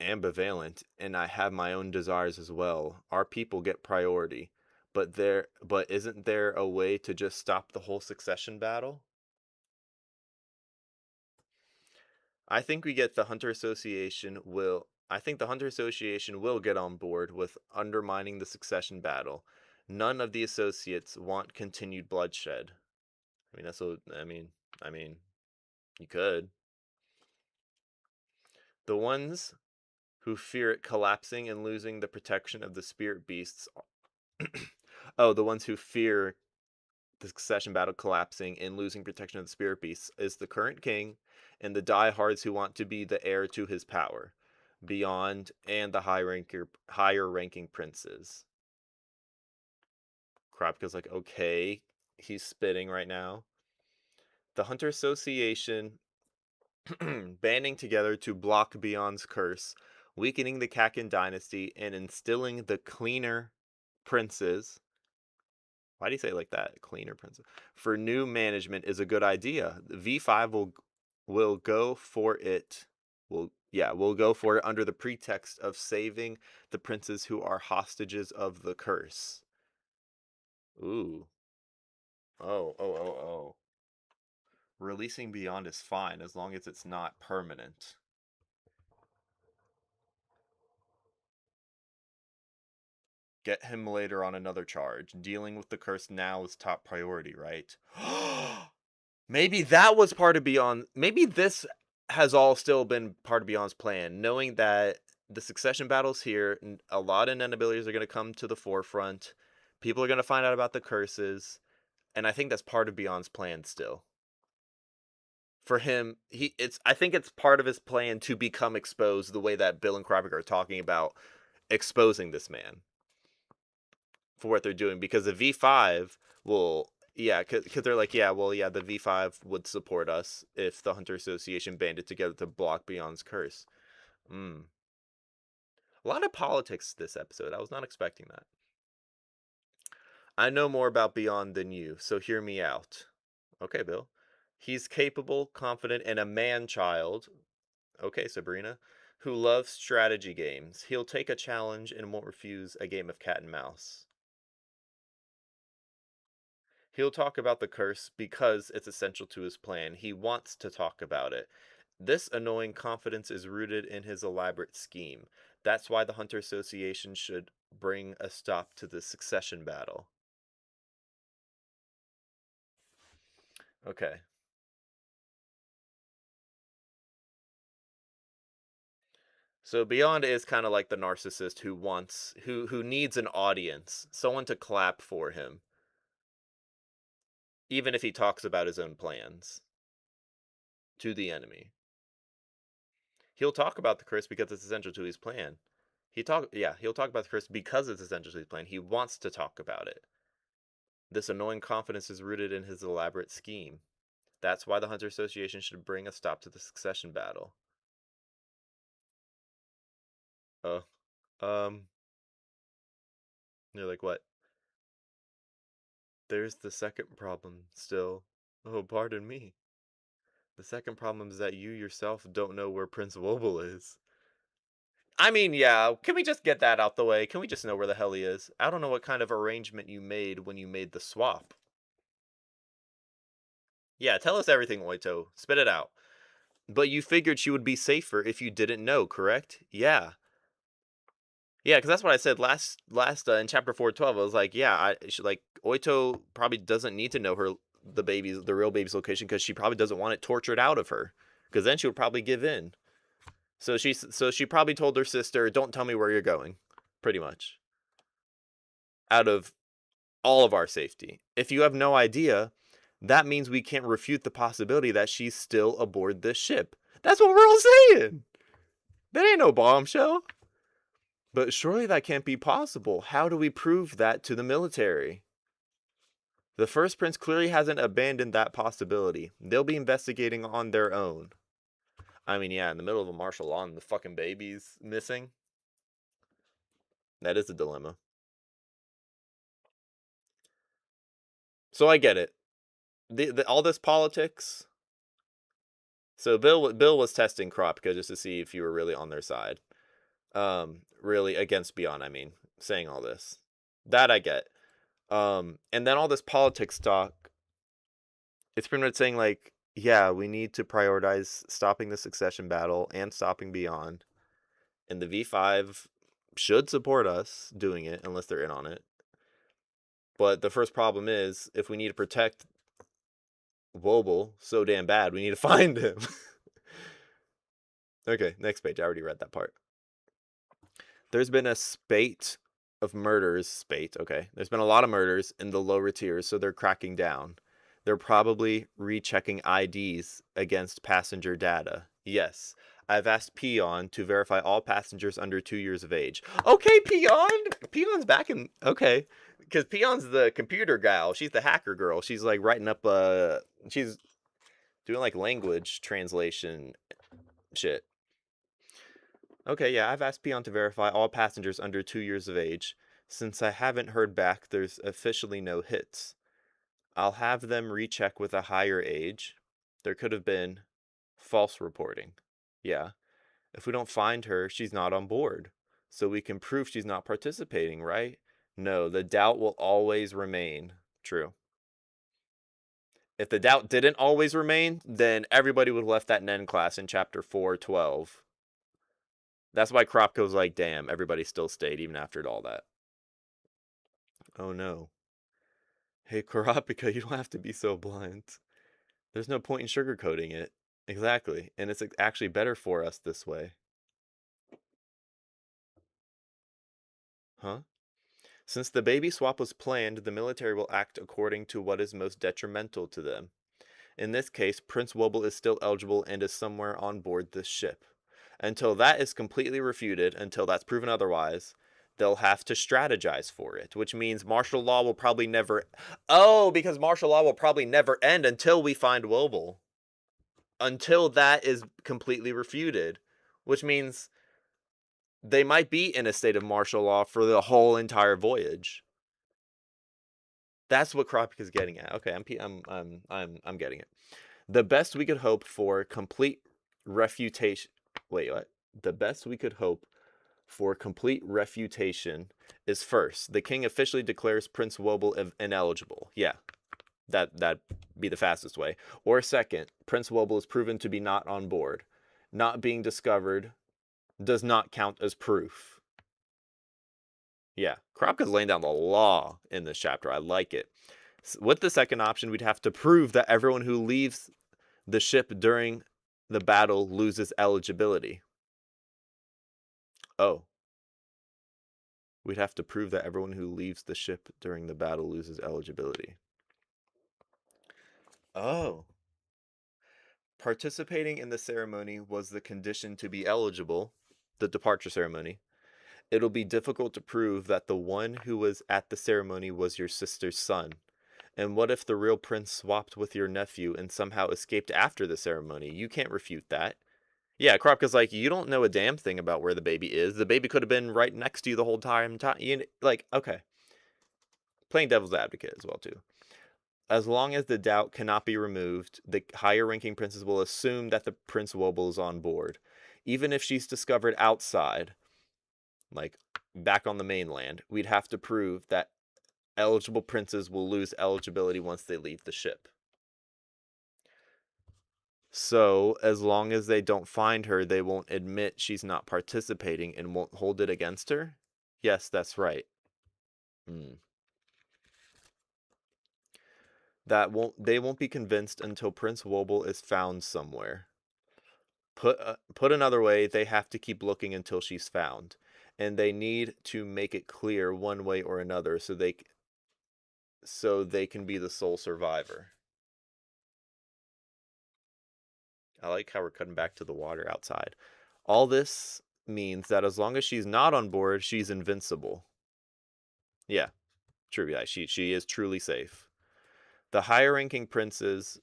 A: ambivalent and I have my own desires as well. Our people get priority, But isn't there a way to just stop the whole succession battle? I think we get the Hunter Association will. I think the Hunter Association will get on board with undermining the succession battle. None of the associates want continued bloodshed. I mean, that's what I mean. I mean, you could. The ones who fear it collapsing and losing the protection of the spirit beasts. Oh, the ones who fear the succession battle collapsing and losing protection of the spirit beasts is the current king and the diehards who want to be the heir to his power, beyond, and the higher ranking princes. Kropka's like, okay, he's spitting right now. The Hunter Association banding together to block Beyond's curse, weakening the Kakin dynasty, and instilling the cleaner princes. Why do you say it like that? Cleaner princes. For new management is a good idea. V5 will go for it. We'll go for it under the pretext of saving the princes who are hostages of the curse. Ooh. Oh. Releasing Beyond is fine as long as it's not permanent. Get him later on another charge. Dealing with the curse now is top priority, right? Maybe that was part of Beyond. Maybe this has all still been part of Beyond's plan, knowing that the succession battles here, a lot of abilities are going to come to the forefront. People are going to find out about the curses, and I think that's part of Beyond's plan still. For him, I think it's part of his plan to become exposed the way that Bill and Kroppik are talking about exposing this man for what they're doing, because the V5 will, yeah, because they're like, yeah, well, yeah, the V5 would support us if the Hunter Association banded together to block Beyond's curse. A lot of politics this episode. I was not expecting that. I know more about Beyond than you, so hear me out. Okay, Bill. He's capable, confident, and a man-child. Okay, Sabrina. Who loves strategy games. He'll take a challenge and won't refuse a game of cat and mouse. He'll talk about the curse because it's essential to his plan. He wants to talk about it. This annoying confidence is rooted in his elaborate scheme. That's why the Hunter Association should bring a stop to the succession battle. Okay. So Beyond is kind of like the narcissist who needs an audience, someone to clap for him, even if he talks about his own plans to the enemy. He'll talk about the curse because it's essential to his plan. He'll talk about the curse because it's essential to his plan. He wants to talk about it. This annoying confidence is rooted in his elaborate scheme. That's why the Hunter Association should bring a stop to the succession battle. Oh, you're like, what? There's the second problem still. Oh, pardon me. The second problem is that you yourself don't know where Prince Wobble is. I mean, yeah, can we just get that out the way? Can we just know where the hell he is? I don't know what kind of arrangement you made when you made the swap. Yeah, tell us everything, Oito. Spit it out. But you figured she would be safer if you didn't know, correct? Yeah. Yeah, because that's what I said last in chapter 412. I was like, yeah, like Oito probably doesn't need to know the real baby's location, because she probably doesn't want it tortured out of her, because then she would probably give in. So she probably told her sister, "Don't tell me where you're going," pretty much, out of all of our safety. If you have no idea, that means we can't refute the possibility that she's still aboard this ship. That's what we're all saying. That ain't no bombshell. But surely that can't be possible. How do we prove that to the military? The First Prince clearly hasn't abandoned that possibility. They'll be investigating on their own. I mean, yeah, in the middle of a martial law and the fucking baby's missing. That is a dilemma. So I get it. All this politics. So Bill was testing Kropka just to see if you were really on their side. Really against Beyond, I mean, saying all this. That I get. And then all this politics talk, it's pretty much saying like, yeah, we need to prioritize stopping the succession battle and stopping Beyond. And the V5 should support us doing it unless they're in on it. But the first problem is if we need to protect Wobble so damn bad, we need to find him. Okay, next page. I already read that part. There's been a spate of murders. Okay. There's been a lot of murders in the lower tiers, so they're cracking down. They're probably rechecking IDs against passenger data. Yes. I've asked Peon to verify all passengers under 2 years of age. Okay, Peon! Peon's back in. Okay. Because Peon's the computer gal. She's the hacker girl. She's like writing up she's doing like language translation shit. Okay, yeah, I've asked Peon to verify all passengers under 2 years of age. Since I haven't heard back, there's officially no hits. I'll have them recheck with a higher age. There could have been false reporting. Yeah. If we don't find her, she's not on board. So we can prove she's not participating, right? No, the doubt will always remain. True. If the doubt didn't always remain, then everybody would have left that Nen class in chapter 412. That's why Kropko's like, damn, everybody still stayed even after all that. Oh no. Hey, Kurapika, you don't have to be so blunt. There's no point in sugarcoating it. Exactly. And it's actually better for us this way. Huh? Since the baby swap was planned, the military will act according to what is most detrimental to them. In this case, Prince Wobble is still eligible and is somewhere on board this ship. Until that is completely refuted, until that's proven otherwise, they'll have to strategize for it, which means martial law will probably never. Oh, because martial law will probably never end until we find Wobble. Until that is completely refuted, which means they might be in a state of martial law for the whole entire voyage. That's what Kropik is getting at. Okay, I'm getting it. The best we could hope for complete refutation. Wait, what? The best we could hope for complete refutation is first, the king officially declares Prince Wobble ineligible. Yeah, that'd be the fastest way. Or second, Prince Wobble is proven to be not on board. Not being discovered does not count as proof. Yeah, Kropka's laying down the law in this chapter. I like it. With the second option, we'd have to prove that everyone who leaves the ship during the battle loses eligibility. Oh. We'd have to prove that everyone who leaves the ship during the battle loses eligibility. Oh. Participating in the ceremony was the condition to be eligible, the departure ceremony. It'll be difficult to prove that the one who was at the ceremony was your sister's son. And what if the real prince swapped with your nephew and somehow escaped after the ceremony? You can't refute that. Yeah, Kropka's like, you don't know a damn thing about where the baby is. The baby could have been right next to you the whole time. Like, okay. Playing devil's advocate as well, too. As long as the doubt cannot be removed, the higher ranking princes will assume that the Prince Wobble is on board. Even if she's discovered outside, like back on the mainland, we'd have to prove that eligible princes will lose eligibility once they leave the ship. So, as long as they don't find her, they won't admit she's not participating and won't hold it against her? Yes, that's right. They won't be convinced until Prince Wobble is found somewhere. Put another way, they have to keep looking until she's found, and they need to make it clear one way or another so they can be the sole survivor. I like how we're cutting back to the water outside. All this means that as long as she's not on board, she's invincible. Yeah, true. Yeah, she is truly safe. The higher ranking princes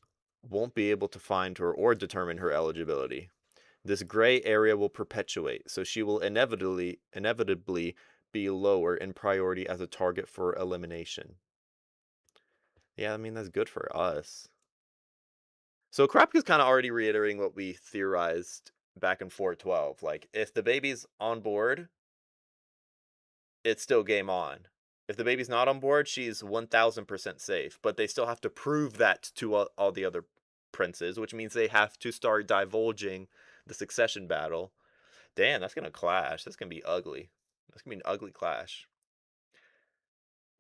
A: won't be able to find her or determine her eligibility. This gray area will perpetuate, so she will inevitably be lower in priority as a target for elimination. Yeah, I mean, that's good for us. So Krapka's kind of already reiterating what we theorized back in 412. Like, if the baby's on board, it's still game on. If the baby's not on board, she's 1000% safe, but they still have to prove that to all the other princes, which means they have to start divulging the succession battle. Damn, that's gonna clash. That's gonna be ugly. That's gonna be an ugly clash.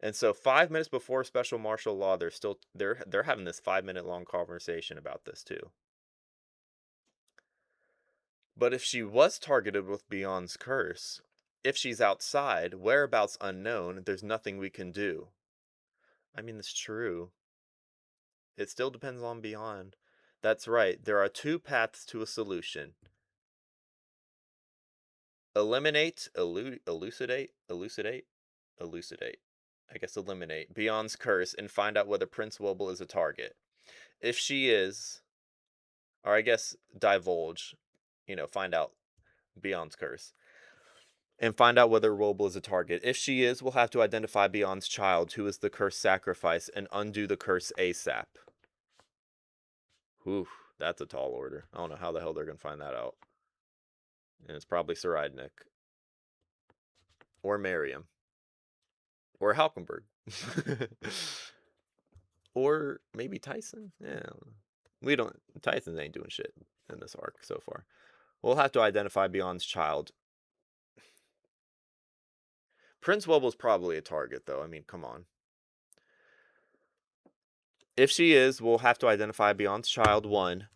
A: And so 5 minutes before special martial law, they're having this 5 minute long conversation about this too. But if she was targeted with Beyond's curse, if she's outside, whereabouts unknown, there's nothing we can do. I mean, that's true. It still depends on Beyond. That's right. There are two paths to a solution. Eliminate, elucidate. I guess eliminate Beyond's curse and find out whether Prince Wobble is a target. If she is, or I guess divulge, find out Beyond's curse. And find out whether Wobble is a target. If she is, we'll have to identify Beyond's child, who is the curse sacrifice, and undo the curse ASAP. Whew, that's a tall order. I don't know how the hell they're going to find that out. And it's probably Saridnik. Or Miriam. Or Halkenberg. Or maybe Tyson? Yeah. Tyson ain't doing shit in this arc so far. We'll have to identify Beyond's child. Prince Wobble's probably a target, though. I mean, come on. If she is, we'll have to identify Beyond's child, one,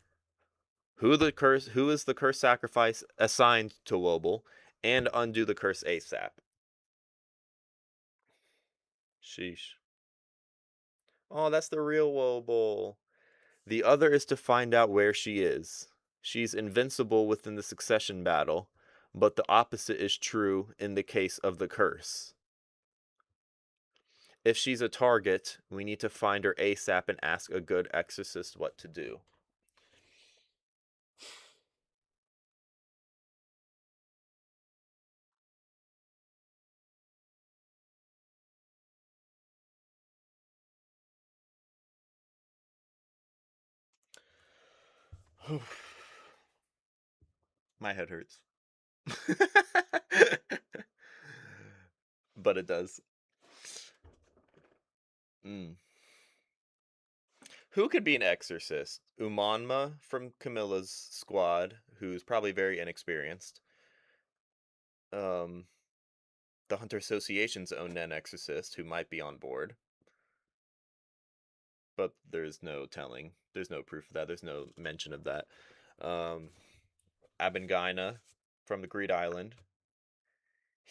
A: who is the curse sacrifice assigned to Wobble, and undo the curse ASAP. Sheesh. Oh, that's the real Wobble. The other is to find out where she is. She's invincible within the succession battle, but the opposite is true in the case of the curse. If she's a target, we need to find her ASAP and ask a good exorcist what to do. My head hurts. But it does. Who could be an exorcist? Umanma from Camilla's squad, who's probably very inexperienced. The Hunter Association's own Nen exorcist, who might be on board. But there's no telling. There's no proof of that. There's no mention of that. Abengaina from the Greed Island.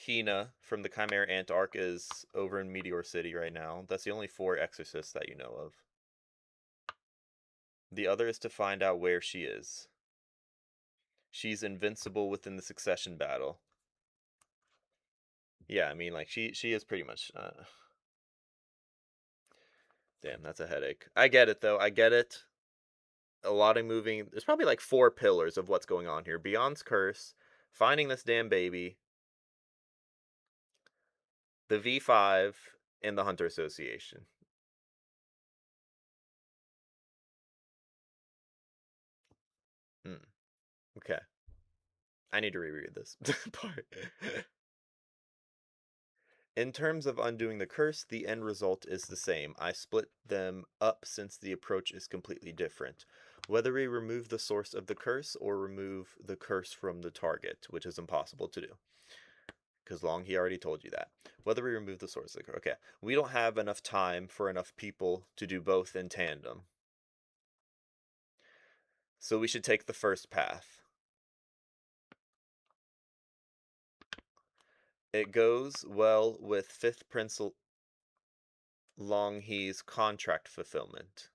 A: Hina from the Chimera Ant arc is over in Meteor City right now. That's the only 4 exorcists that you know of. The other is to find out where she is. She's invincible within the succession battle. Yeah, I mean, like, she is pretty much... Damn, that's a headache. I get it, though. I get it. A lot of moving... There's probably, like, 4 pillars of what's going on here. Beyond's curse, finding this damn baby, the V5, and the Hunter Association. Okay. I need to reread this part. In terms of undoing the curse, the end result is the same. I split them up since the approach is completely different. Whether we remove the source of the curse or remove the curse from the target, which is impossible to do. Because Long, he already told you that. Whether we remove the source of the curse. Okay. We don't have enough time for enough people to do both in tandem. So we should take the first path. It goes well with 5th Prince Longhe's contract fulfillment.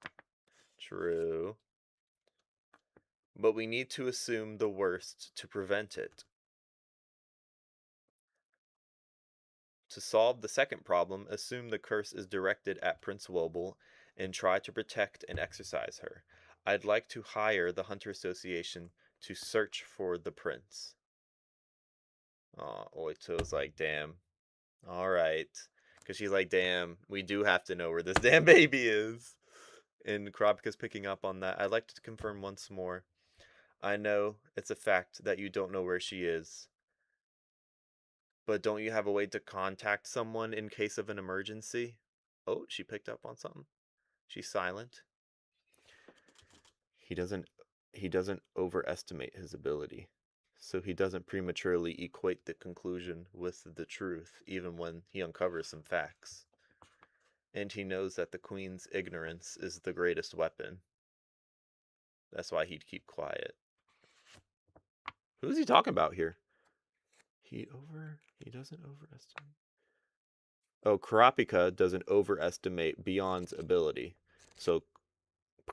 A: True. But we need to assume the worst to prevent it. To solve the second problem, assume the curse is directed at Prince Wobble and try to protect and exorcise her. I'd like to hire the Hunter Association to search for the prince. Aw, Oito's like, damn. Alright. Because she's like, damn, we do have to know where this damn baby is. And Kurapika's picking up on that. I'd like to confirm once more. I know it's a fact that you don't know where she is. But don't you have a way to contact someone in case of an emergency? Oh, she picked up on something. She's silent. He doesn't overestimate his ability. So he doesn't prematurely equate the conclusion with the truth, even when he uncovers some facts. And he knows that the queen's ignorance is the greatest weapon. That's why he'd keep quiet. Who's he talking about here? He doesn't overestimate. Oh, Karapika doesn't overestimate Beyond's ability. So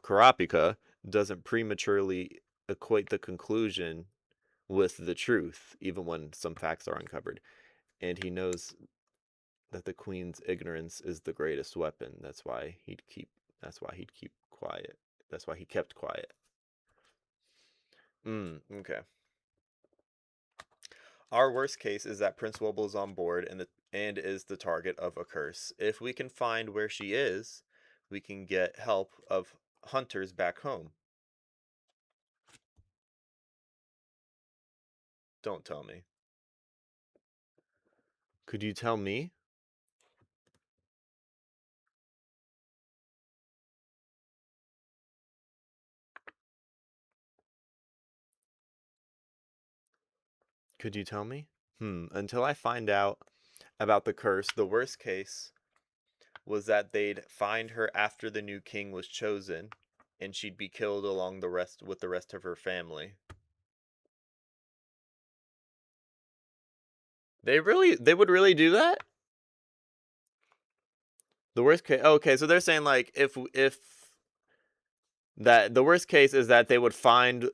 A: Karapika doesn't prematurely equate the conclusion with the truth, even when some facts are uncovered. And he knows that the queen's ignorance is the greatest weapon. That's why he'd keep quiet. That's why he kept quiet. Okay. Our worst case is that Prince Wobble is on board and is the target of a curse. If we can find where she is, we can get help of hunters back home. Don't tell me. Could you tell me? Could you tell me? Until I find out about the curse, the worst case was that they'd find her after the new king was chosen, and she'd be killed along with the rest of her family. They would really do that? The worst case. Okay, so they're saying like if that the worst case is that they would find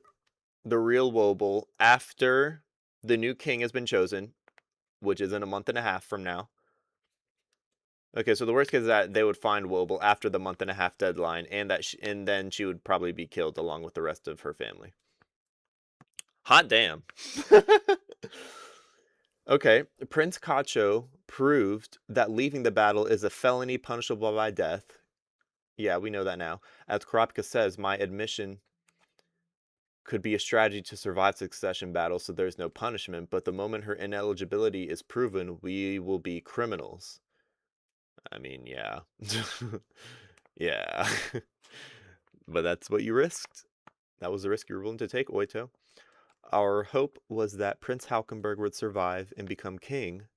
A: the real Wobble after the new king has been chosen, which is in a month and a half from now. Okay, so the worst case is that they would find Wobble after the month and a half deadline, and and then she would probably be killed along with the rest of her family. Hot damn. Okay, Prince Cacho proved that leaving the battle is a felony punishable by death. Yeah, we know that now. As Karapika says, my admission could be a strategy to survive succession battles, so there's no punishment, but the moment her ineligibility is proven, we will be criminals. I mean, yeah. Yeah. But that's what you risked. That was the risk you were willing to take, Oito. Our hope was that Prince Halkenberg would survive and become king,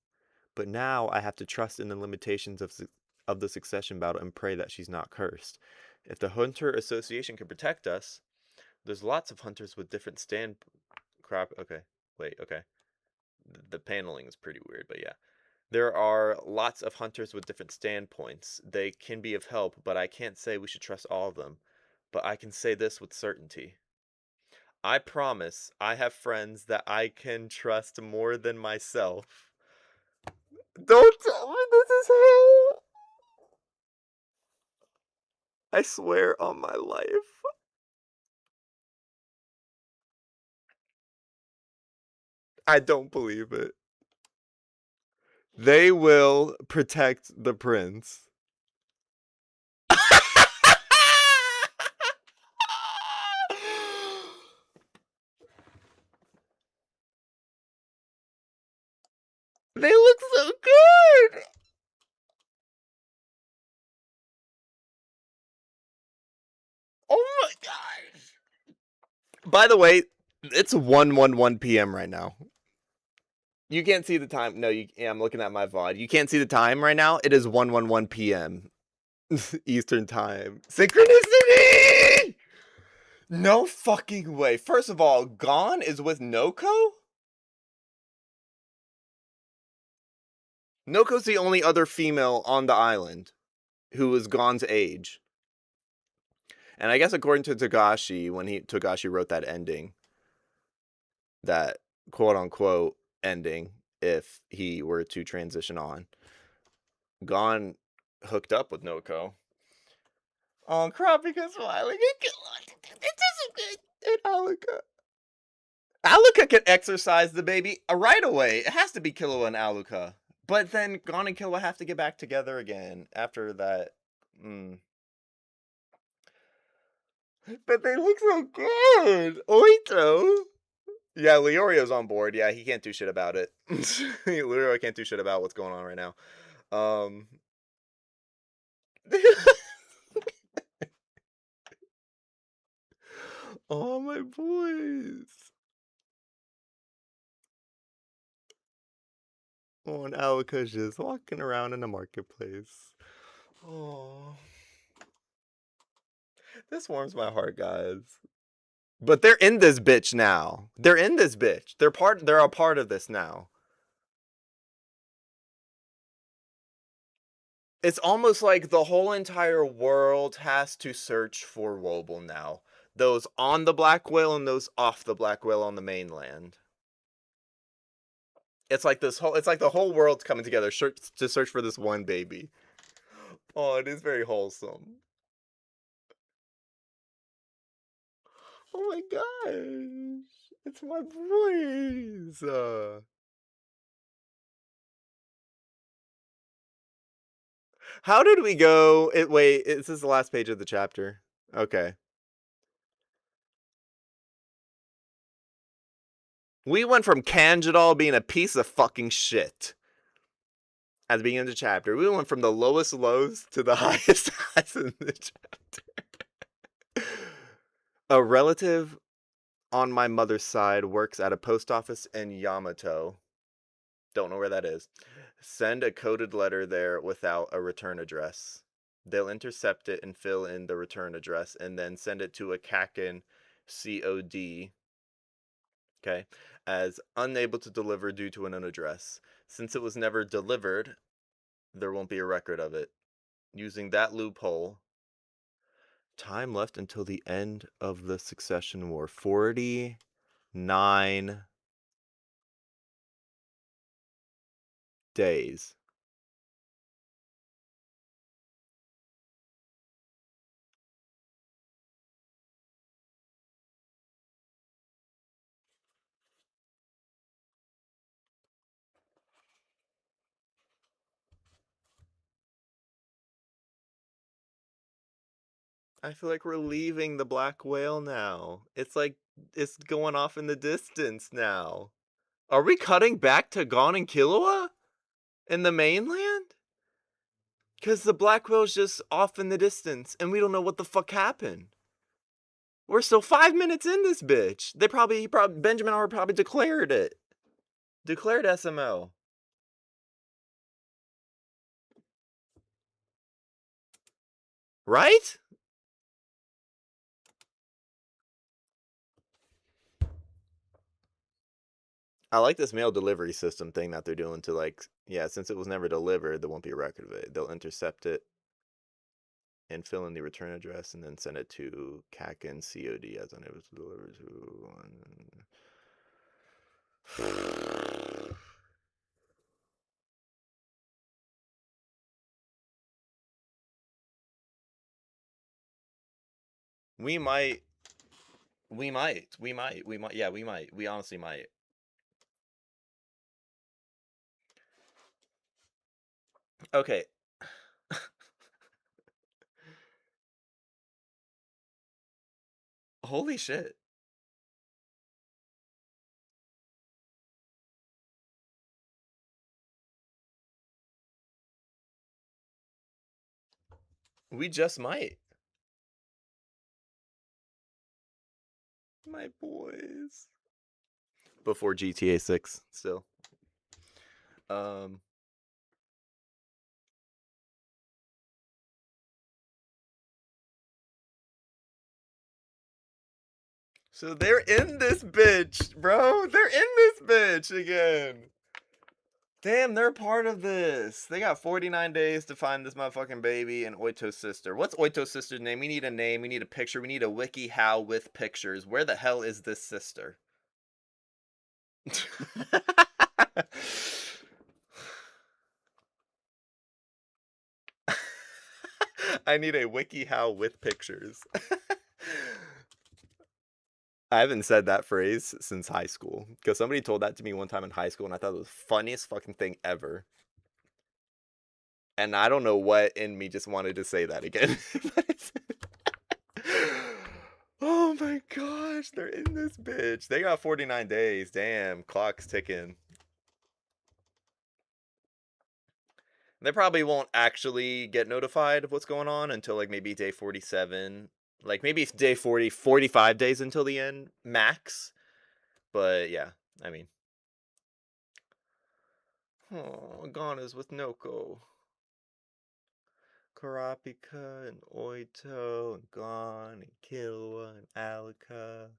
A: but now I have to trust in the limitations of the succession battle and pray that she's not cursed. If the Hunter Association can protect us, there's lots of hunters with different okay. Wait, okay. The paneling is pretty weird, but yeah. There are lots of hunters with different standpoints. They can be of help, but I can't say we should trust all of them. But I can say this with certainty. I promise I have friends that I can trust more than myself. Don't tell me this is hell. I swear on my life. I don't believe it. They will protect the prince. They look so good. Oh my gosh. By the way, it's 1:11 p.m. right now. You can't see the time. No, yeah, I'm looking at my VOD. You can't see the time right now. It is 1:11 p.m. Eastern time. Synchronicity! No fucking way. First of all, Gon is with Noko? Noko's the only other female on the island who is Gon's age. And I guess according to Togashi, when Togashi wrote that ending, that quote unquote ending, if he were to transition on, Gon hooked up with Noko. Oh, Kurapika's smiling. It's just good. And Aluka can exercise the baby right away. It has to be Killua and Aluka. But then Gon and Killua have to get back together again after that. But they look so good. Oito. Yeah, Leorio's on board. Yeah, he can't do shit about it. Leorio can't do shit about what's going on right now. Oh, my boys. Oh, and Alaka's just walking around in the marketplace. Oh. This warms my heart, guys. But they're in this bitch now. They're in this bitch. They're a part of this now. It's almost like the whole entire world has to search for Wobble now. Those on the Black Whale and those off the Black Whale on the mainland. It's like the whole world's coming together to search for this one baby. Oh, it is very wholesome. Oh my gosh. It's my boys. How did we go? Wait, this is the last page of the chapter. Okay. We went from Kanjidal being a piece of fucking shit at the beginning of the chapter. We went from the lowest lows to the highest highs in the chapter. A relative on my mother's side works at a post office in Yamato. Don't know where that is. Send a coded letter there without a return address. They'll intercept it and fill in the return address and then send it to a Kaken COD. Okay, as unable to deliver due to an unaddress. Since it was never delivered, there won't be a record of it. Using that loophole, time left until the end of the Succession War. 49 days. I feel like we're leaving the Black Whale now. It's like it's going off in the distance now. Are we cutting back to Gon and Killua in the mainland? Because the Black Whale's just off in the distance and we don't know what the fuck happened. We're still 5 minutes in this bitch. Benjamin R probably declared it. Declared SML. Right? I like this mail delivery system thing that they're doing to, like, yeah, since it was never delivered, there won't be a record of it. They'll intercept it and fill in the return address and then send it to Kaken COD as unable to deliver to. We might. Yeah, we might. We honestly might. Okay. Holy shit. We just might. My boys. Before GTA 6 still. So they're in this bitch, bro. They're in this bitch again. Damn, they're part of this. They got 49 days to find this motherfucking baby and Oito's sister. What's Oito's sister's name? We need a name. We need a picture. We need a wiki how with pictures. Where the hell is this sister? I need a wiki how with pictures. I haven't said that phrase since high school because somebody told that to me one time in high school and I thought it was the funniest fucking thing ever. And I don't know what in me just wanted to say that again. Oh my gosh, They're in this bitch. They got 49 days. Damn, clock's ticking. They probably won't actually get notified of what's going on until like maybe day 47. Like maybe day 40, 45 days until the end, max. But yeah, I mean. Oh, Ghana's with Noko. Karapika and Oito and Gon and Killua and Alika.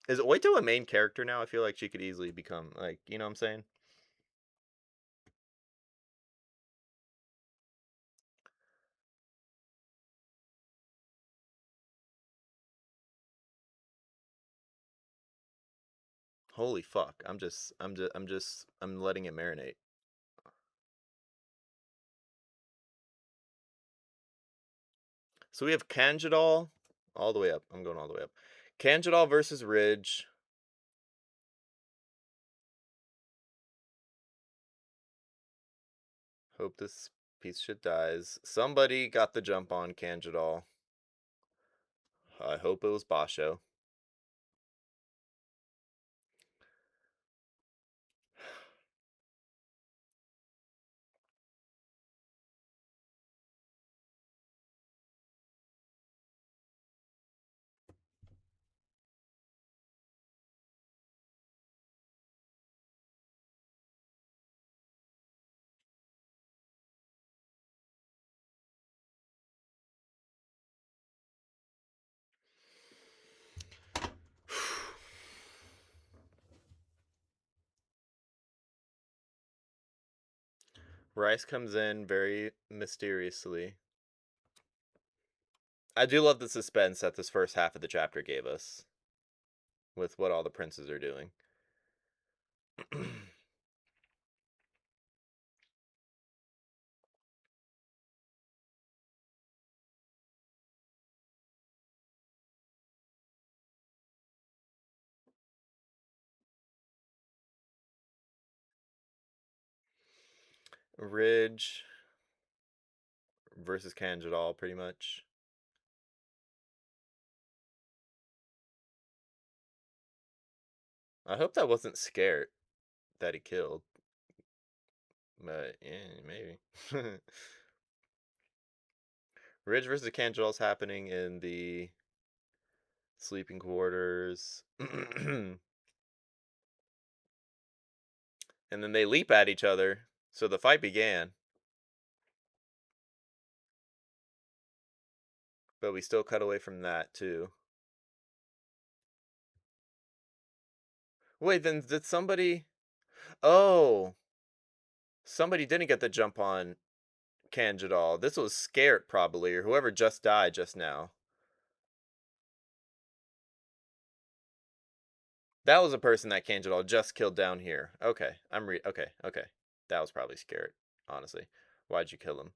A: Is Oito a main character now? I feel like she could easily become, like, you know what I'm saying? Holy fuck. I'm letting it marinate. So we have Kanjidal all the way up. I'm going all the way up. Kanjidal versus Ridge. Hope this piece of shit dies. Somebody got the jump on Kanjidal. I hope it was Basho. Rice comes in very mysteriously. I do love the suspense that this first half of the chapter gave us with what all the princes are doing. Ridge versus Kanjidal, pretty much. I hope that wasn't Scared that he killed. But, yeah, maybe. Ridge versus Kanjidal is happening in the sleeping quarters. And then they leap at each other. So the fight began. But we still cut away from that, too. Wait, then did somebody... Oh! Somebody didn't get the jump on Kanjidal. This was Scared, probably, or whoever just died just now. That was a person that Kanjidal just killed down here. Okay, okay. That was probably Scared, honestly. Why'd you kill him?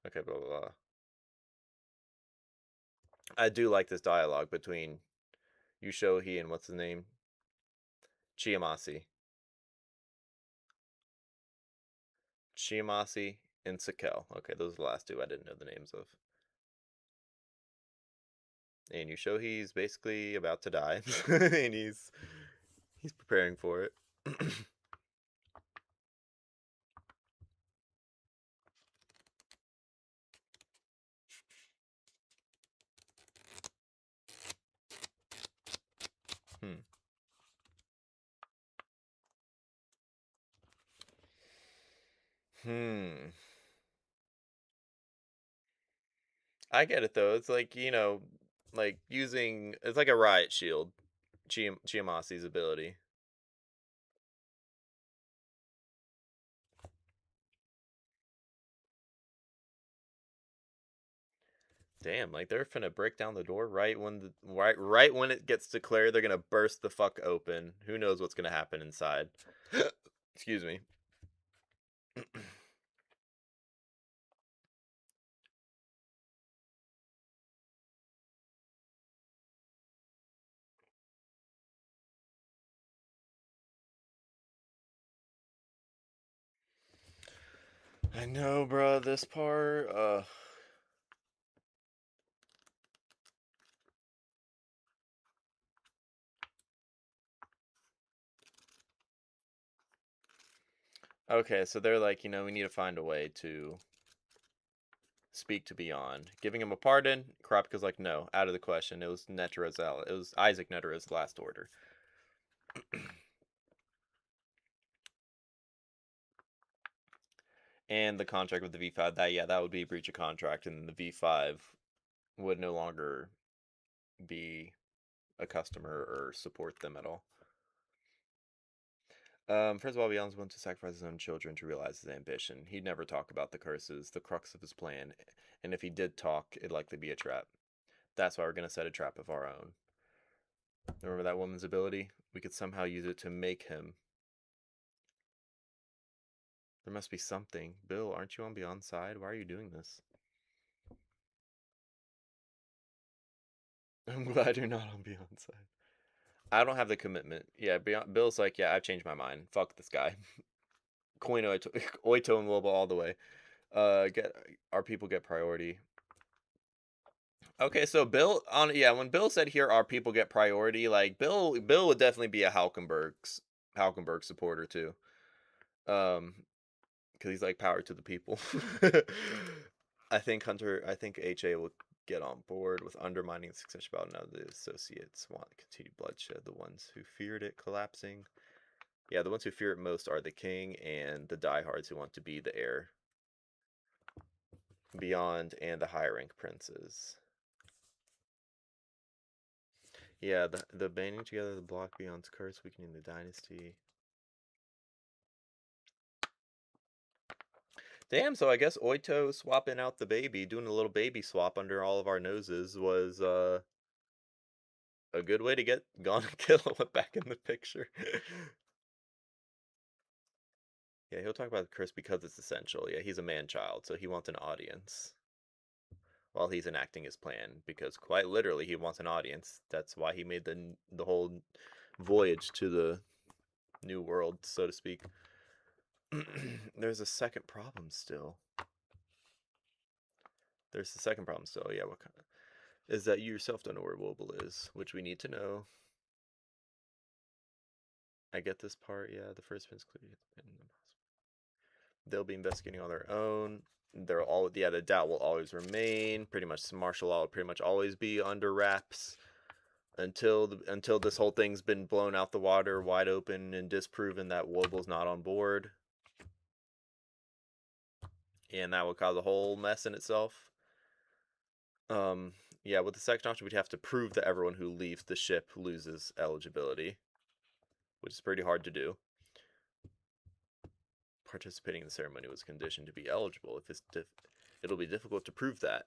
A: Okay, blah, blah, blah. I do like this dialogue between Yushohi and what's his name? Chiyamasi. Chiyamasi and Sakel. Okay, those are the last two I didn't know the names of. And Yushohi's basically about to die. And he's preparing for it. Hmm. Hmm. I get it though. It's like, like using it's like a riot shield. Chiyamasi's ability. Damn, like they're finna break down the door right when it gets declared they're gonna burst the fuck open. Who knows what's gonna happen inside? Excuse me. I know, bro. This part, Okay, so they're like, we need to find a way to speak to Beyond. Giving him a pardon, Kurapika's like, no, out of the question. It was it was Isaac Netera's last order. And the contract with the V5, that would be breach of contract, and the V5 would no longer be a customer or support them at all. First of all, Beyond's willing to sacrifice his own children to realize his ambition. He'd never talk about the curses, the crux of his plan, and if he did talk, it'd likely be a trap. That's why we're gonna set a trap of our own. Remember that woman's ability? We could somehow use it to make him. There must be something. Bill, aren't you on Beyond's side? Why are you doing this? I'm glad you're not on Beyond's side. I don't have the commitment. Yeah, Bill's like, yeah, I've changed my mind. Fuck this guy. Coin Oito and Woba all the way. Get our people get priority. Okay, so when Bill said here our people get priority, like Bill would definitely be a Halkenberg supporter too. Because he's like power to the people. I think HA will get on board with undermining the succession battle. Now the associates want continued bloodshed. The ones who feared it collapsing. Yeah, the ones who fear it most are the king and the diehards who want to be the heir. Beyond and the higher rank princes. Yeah, the banding together the block Beyond's curse, weakening the dynasty. Damn, so I guess Oito swapping out the baby, doing a little baby swap under all of our noses was a good way to get Gon and Killua back in the picture. Yeah, he'll talk about the curse because it's essential. Yeah, he's a man-child, so he wants an audience while he's enacting his plan, because quite literally he wants an audience. That's why he made the whole voyage to the new world, so to speak. There's a second problem still. There's the second problem still. Yeah, what kind of, is that you yourself don't know where Wobble is, which we need to know. I get this part. Yeah, the first pin's clearly they'll be investigating on their own. The doubt will always remain. Pretty much martial law will pretty much always be under wraps until this whole thing's been blown out the water wide open and disproven that Wobble's not on board. And that would cause a whole mess in itself. Yeah, with the second option, we'd have to prove that everyone who leaves the ship loses eligibility, which is pretty hard to do. Participating in the ceremony was conditioned to be eligible. It'll be difficult to prove that.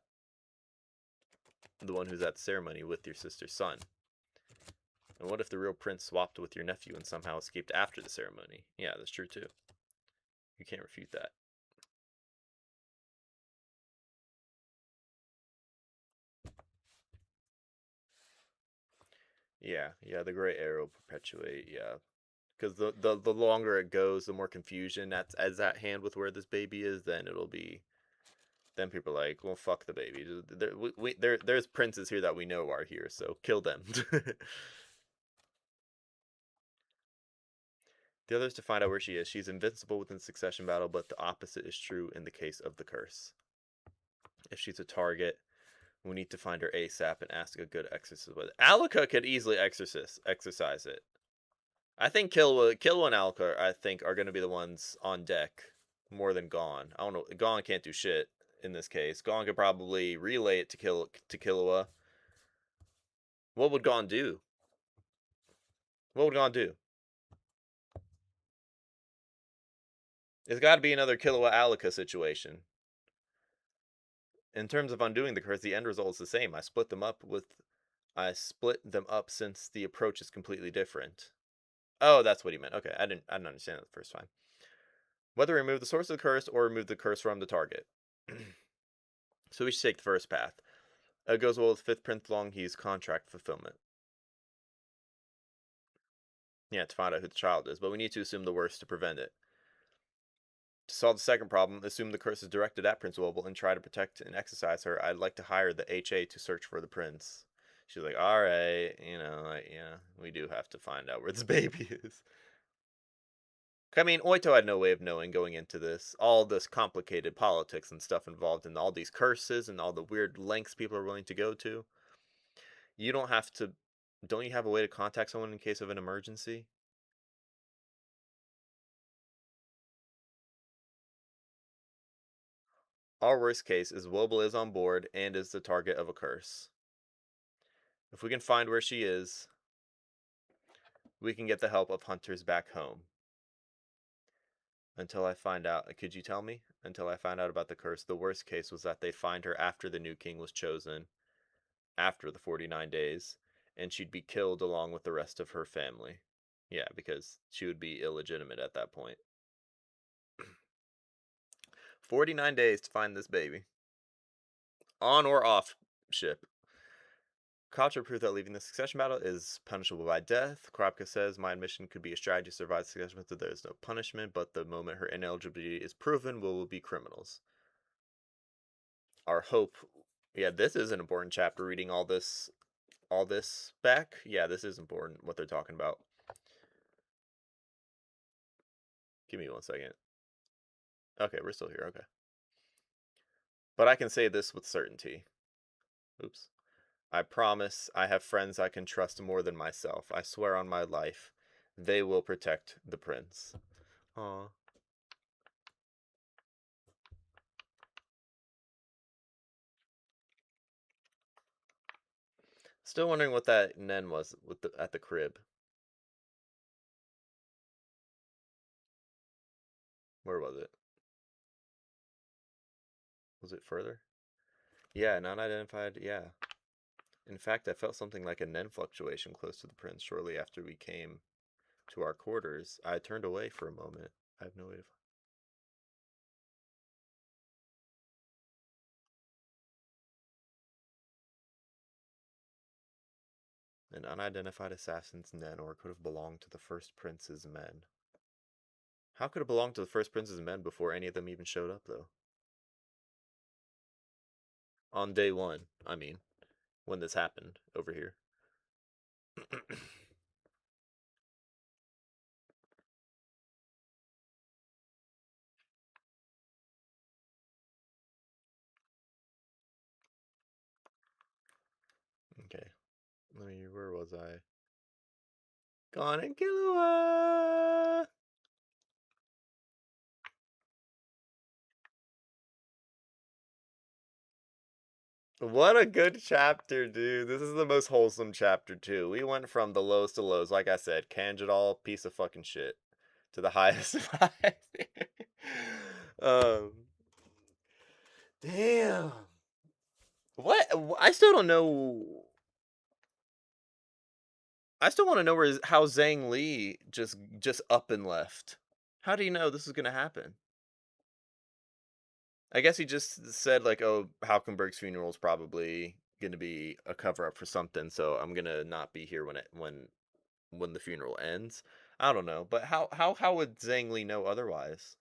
A: The one who's at the ceremony with your sister's son. And what if the real prince swapped with your nephew and somehow escaped after the ceremony? Yeah, that's true too. You can't refute that. Yeah, the gray area will perpetuate, yeah. Because the longer it goes, the more confusion that's as at hand with where this baby is, then it'll be. Then people are like, well, fuck the baby. There's princes here that we know are here, so kill them. The other is to find out where she is. She's invincible within succession battle, but the opposite is true in the case of the curse. If she's a target, we need to find her ASAP and ask a good exorcist with it. Alika could easily exercise it. I think Killua and Alika, I think, are going to be the ones on deck more than Gon. I don't know. Gon can't do shit in this case. Gon could probably relay it to Killua. What would Gon do? What would Gon do? It's got to be another Killua Alika situation. In terms of undoing the curse, the end result is the same. I split them up since the approach is completely different. Oh, that's what he meant. Okay, I didn't understand that the first time. Whether remove the source of the curse or remove the curse from the target. So we should take the first path. It goes well with Fifth Prince Longhe's contract fulfillment. Yeah, to find out who the child is, but we need to assume the worst to prevent it. To solve the second problem, assume the curse is directed at Prince Wobble and try to protect and exercise her. I'd like to hire the HA to search for the prince. She's like, all right, yeah, we do have to find out where this baby is. I mean, Oito had no way of knowing going into this, all this complicated politics and stuff involved in all these curses and all the weird lengths people are willing to go to. You don't have to. Don't you have a way to contact someone in case of an emergency? Our worst case is Wobble is on board and is the target of a curse. If we can find where she is, we can get the help of hunters back home. Until I find out, could you tell me? Until I find out about the curse, the worst case was that they'd find her after the new king was chosen, after the 49 days, and she'd be killed along with the rest of her family. Yeah, because she would be illegitimate at that point. 49 days to find this baby. On or off ship. Contra proved that leaving the succession battle is punishable by death. Kropka says, my admission could be a strategy to survive succession method. There is no punishment, but the moment her ineligibility is proven, we will be criminals. Our hope. Yeah, this is an important chapter, reading all this back. Yeah, this is important, what they're talking about. Give me 1 second. Okay, we're still here, okay. But I can say this with certainty. Oops. I promise I have friends I can trust more than myself. I swear on my life, they will protect the prince. Aw. Still wondering what that Nen was with at the crib. Where was it? Was it further? Yeah, non-identified, yeah. In fact, I felt something like a Nen fluctuation close to the prince shortly after we came to our quarters. I turned away for a moment. I have no way to An unidentified assassin's Nen, or it could have belonged to the first prince's men. How could it belong to the first prince's men before any of them even showed up, though? On day 1, I mean, when this happened over here. Okay. Where was I? Gone and Killua! What a good chapter, dude. This is the most wholesome chapter, too. We went from the lowest to lows, like I said, Kanjidal, piece of fucking shit, to the highest of highs. um, damn. What? I still don't know. I still want to know how Zhang Li just up and left. How do you know this is gonna happen? I guess he just said like, "Oh, Halkenberg's funeral is probably gonna be a cover up for something, so I'm gonna not be here when the funeral ends." I don't know, but how would Zhang Li know otherwise?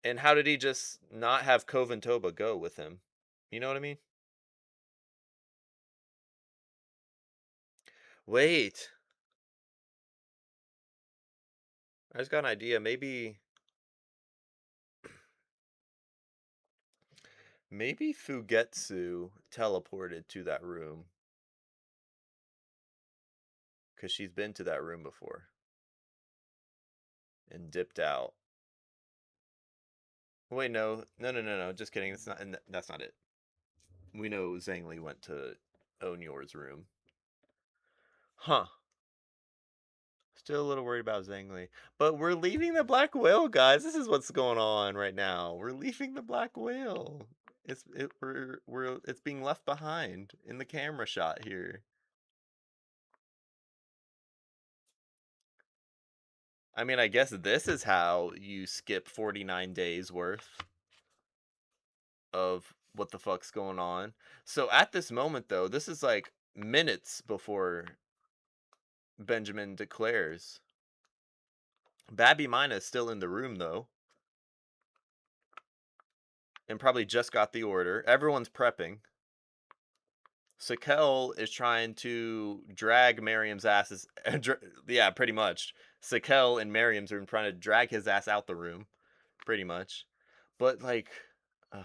A: And how did he just not have Kovan Toba go with him? You know what I mean? Wait, I just got an idea. Maybe Fugetsu teleported to that room because she's been to that room before and dipped out. Wait, no. Just kidding. That's not it. We know Zhang Li went to Onyor's room. Huh. Still a little worried about Zhang Li. But we're leaving the Black Whale, guys. This is what's going on right now. We're leaving the Black Whale. It's being left behind in the camera shot here. I mean, I guess this is how you skip 49 days worth of what the fuck's going on. So at this moment, though, this is like minutes before Benjamin declares. Babby Mina is still in the room, though, and probably just got the order. Everyone's prepping. Sakel is trying to drag Miriam's asses. Yeah, pretty much. Sakel in Miriam's room trying to drag his ass out the room, pretty much. But like, uh,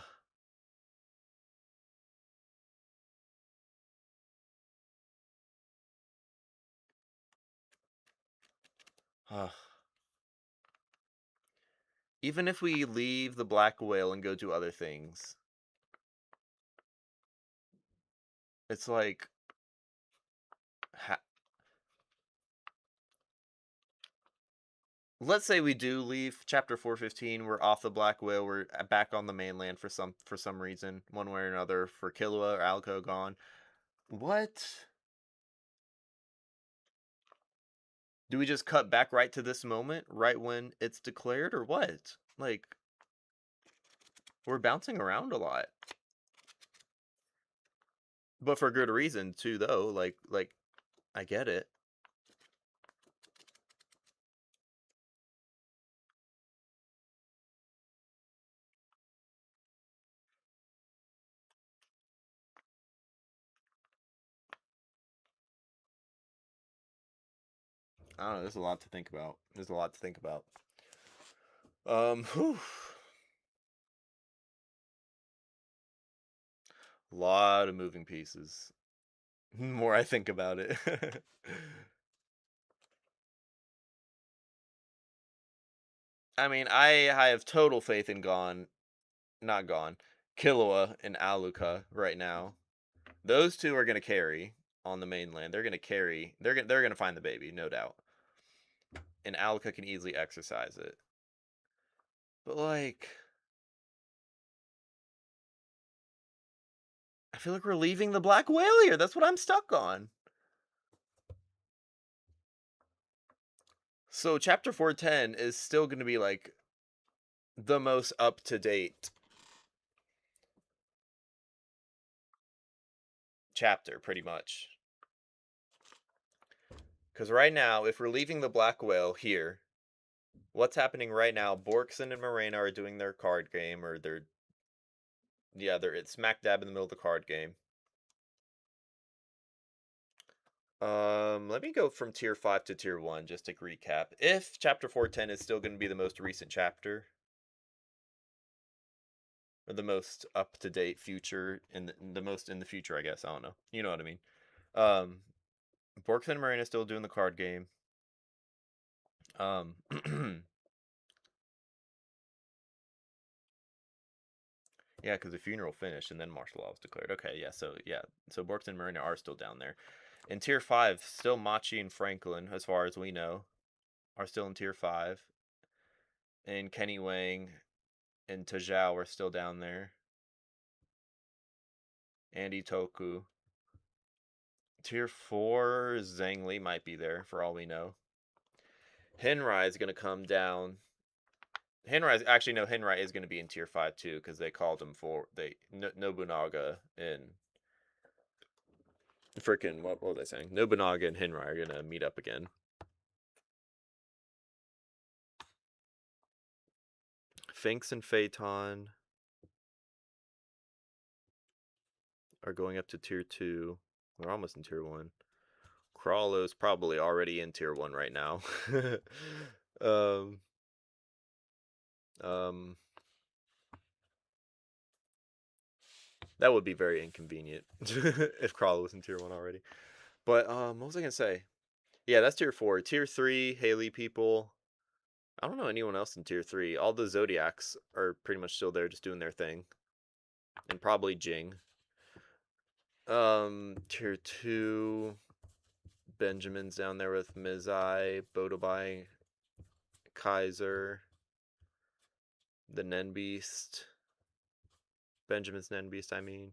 A: uh, even if we leave the black whale and go do other things, it's like, ha- let's say we do leave chapter 415. We're off the black whale. We're back on the mainland for some reason, one way or another. For Killua or Alco gone. What? Do we just cut back right to this moment, right when it's declared, or what? Like, we're bouncing around a lot, but for good reason too, though. Like I get it. I don't know. There's a lot to think about. There's a lot to think about. Whew. Lot of moving pieces. The more I think about it. I mean, I have total faith in not Gone, Killua and Aluka right now. Those two are gonna carry on the mainland. They're gonna carry. They're gonna find the baby, no doubt. And Aluka can easily exercise it. But like, I feel like we're leaving the black whale here. That's what I'm stuck on. So chapter 410 is still going to be like the most up to date chapter, pretty much. Because right now, if we're leaving the black whale here, what's happening right now? Borkson and Morena are doing their card game, or they're it's smack dab in the middle of the card game. Let me go from tier 5 to tier 1 just to recap. If chapter 410 is still going to be the most recent chapter, or the most up to date future, the most in the future, I guess. I don't know. You know what I mean. Um, Borkson and Marina still doing the card game. Yeah, because the funeral finished and then martial law was declared. Okay, so Borkson and Marina are still down there. In tier 5, still Machi and Franklin, as far as we know, are still in tier 5. And Kenny Wang and Tajao are still down there. Andy Toku. Tier 4, Zhang Li might be there for all we know. Henrai is going to come down. Henrai is going to be in tier 5 too, because they called him Nobunaga and freaking what was I saying? Nobunaga and Henrai are going to meet up again. Finks and Phaeton are going up to tier 2. We're almost in tier 1. Crawlo's probably already in tier 1 right now. um, um, that would be very inconvenient if Crawlo was in tier 1 already. But what was I gonna say? Yeah, that's tier 4. Tier 3, Haley people. I don't know anyone else in tier 3. All the Zodiacs are pretty much still there, just doing their thing, and probably Jing. Tier 2, Benjamin's down there with Mizai, Bodobai, Kaiser, the Nen Beast. Benjamin's Nen Beast, I mean.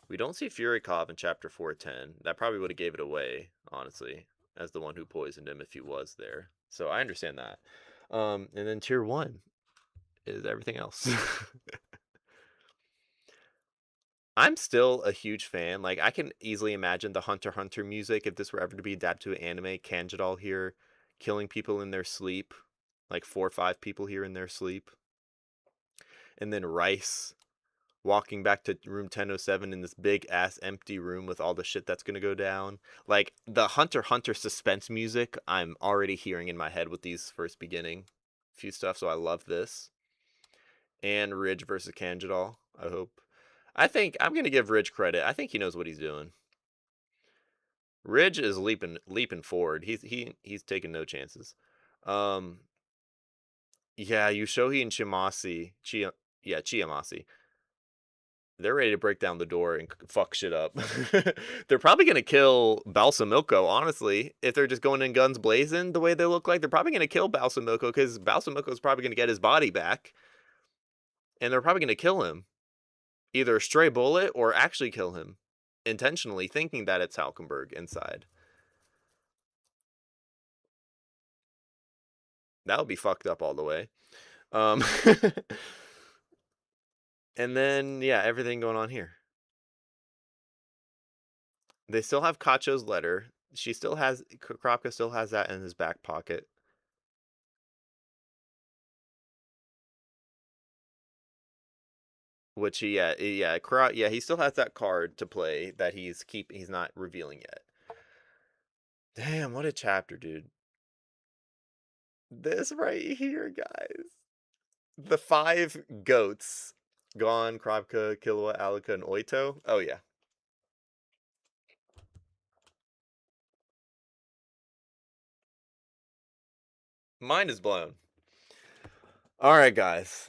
A: We don't see Furikov in chapter 410. That probably would have gave it away, honestly, as the one who poisoned him if he was there. So I understand that. And then tier 1 is everything else. I'm still a huge fan. Like, I can easily imagine the Hunter x Hunter music, if this were ever to be adapted to an anime, Kanjidal here killing people in their sleep, like 4 or 5 people here in their sleep. And then Rice walking back to room 1007 in this big ass empty room with all the shit that's gonna go down. Like the Hunter x Hunter suspense music, I'm already hearing in my head with these first beginning few stuff. So I love this. And Ridge versus Kanjidal. I hope. I think I'm gonna give Ridge credit. I think he knows what he's doing. Ridge is leaping forward. He's taking no chances. Yeah, Yushohi and Chiyamasi. They're ready to break down the door and fuck shit up. They're probably gonna kill Balsamilko, honestly. If they're just going in guns blazing the way they look like, they're probably gonna kill Balsamilko because Balsamilko's probably gonna get his body back. And they're probably gonna kill him. Either a stray bullet or actually kill him. Intentionally, thinking that it's Halkenberg inside. That would be fucked up all the way. And then, yeah, everything going on here. They still have Kacho's letter. Kropka still has that in his back pocket. Which he still has that card to play that he's not revealing yet. Damn, what a chapter, dude. This right here, guys. The 5 goats. Gon, Kropka, Killua, Alika, and Oito. Oh yeah. Mind is blown. Alright, guys.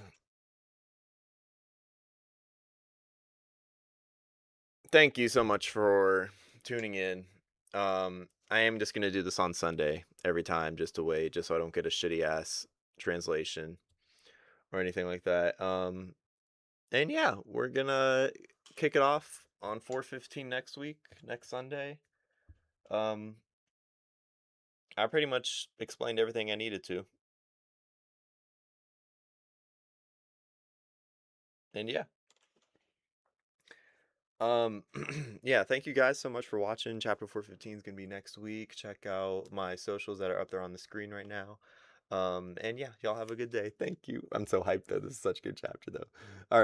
A: Thank you so much for tuning in. I am just gonna do this on Sunday every time just to wait, just so I don't get a shitty ass translation or anything like that. And yeah, we're gonna kick it off on 4:15 next Sunday. I pretty much explained everything I needed to. And yeah. Yeah, thank you guys so much for watching. Chapter 415 is gonna be next week. Check out my socials that are up there on the screen right now. And yeah, y'all have a good day. Thank you. I'm so hyped though. This is such a good chapter though. All right.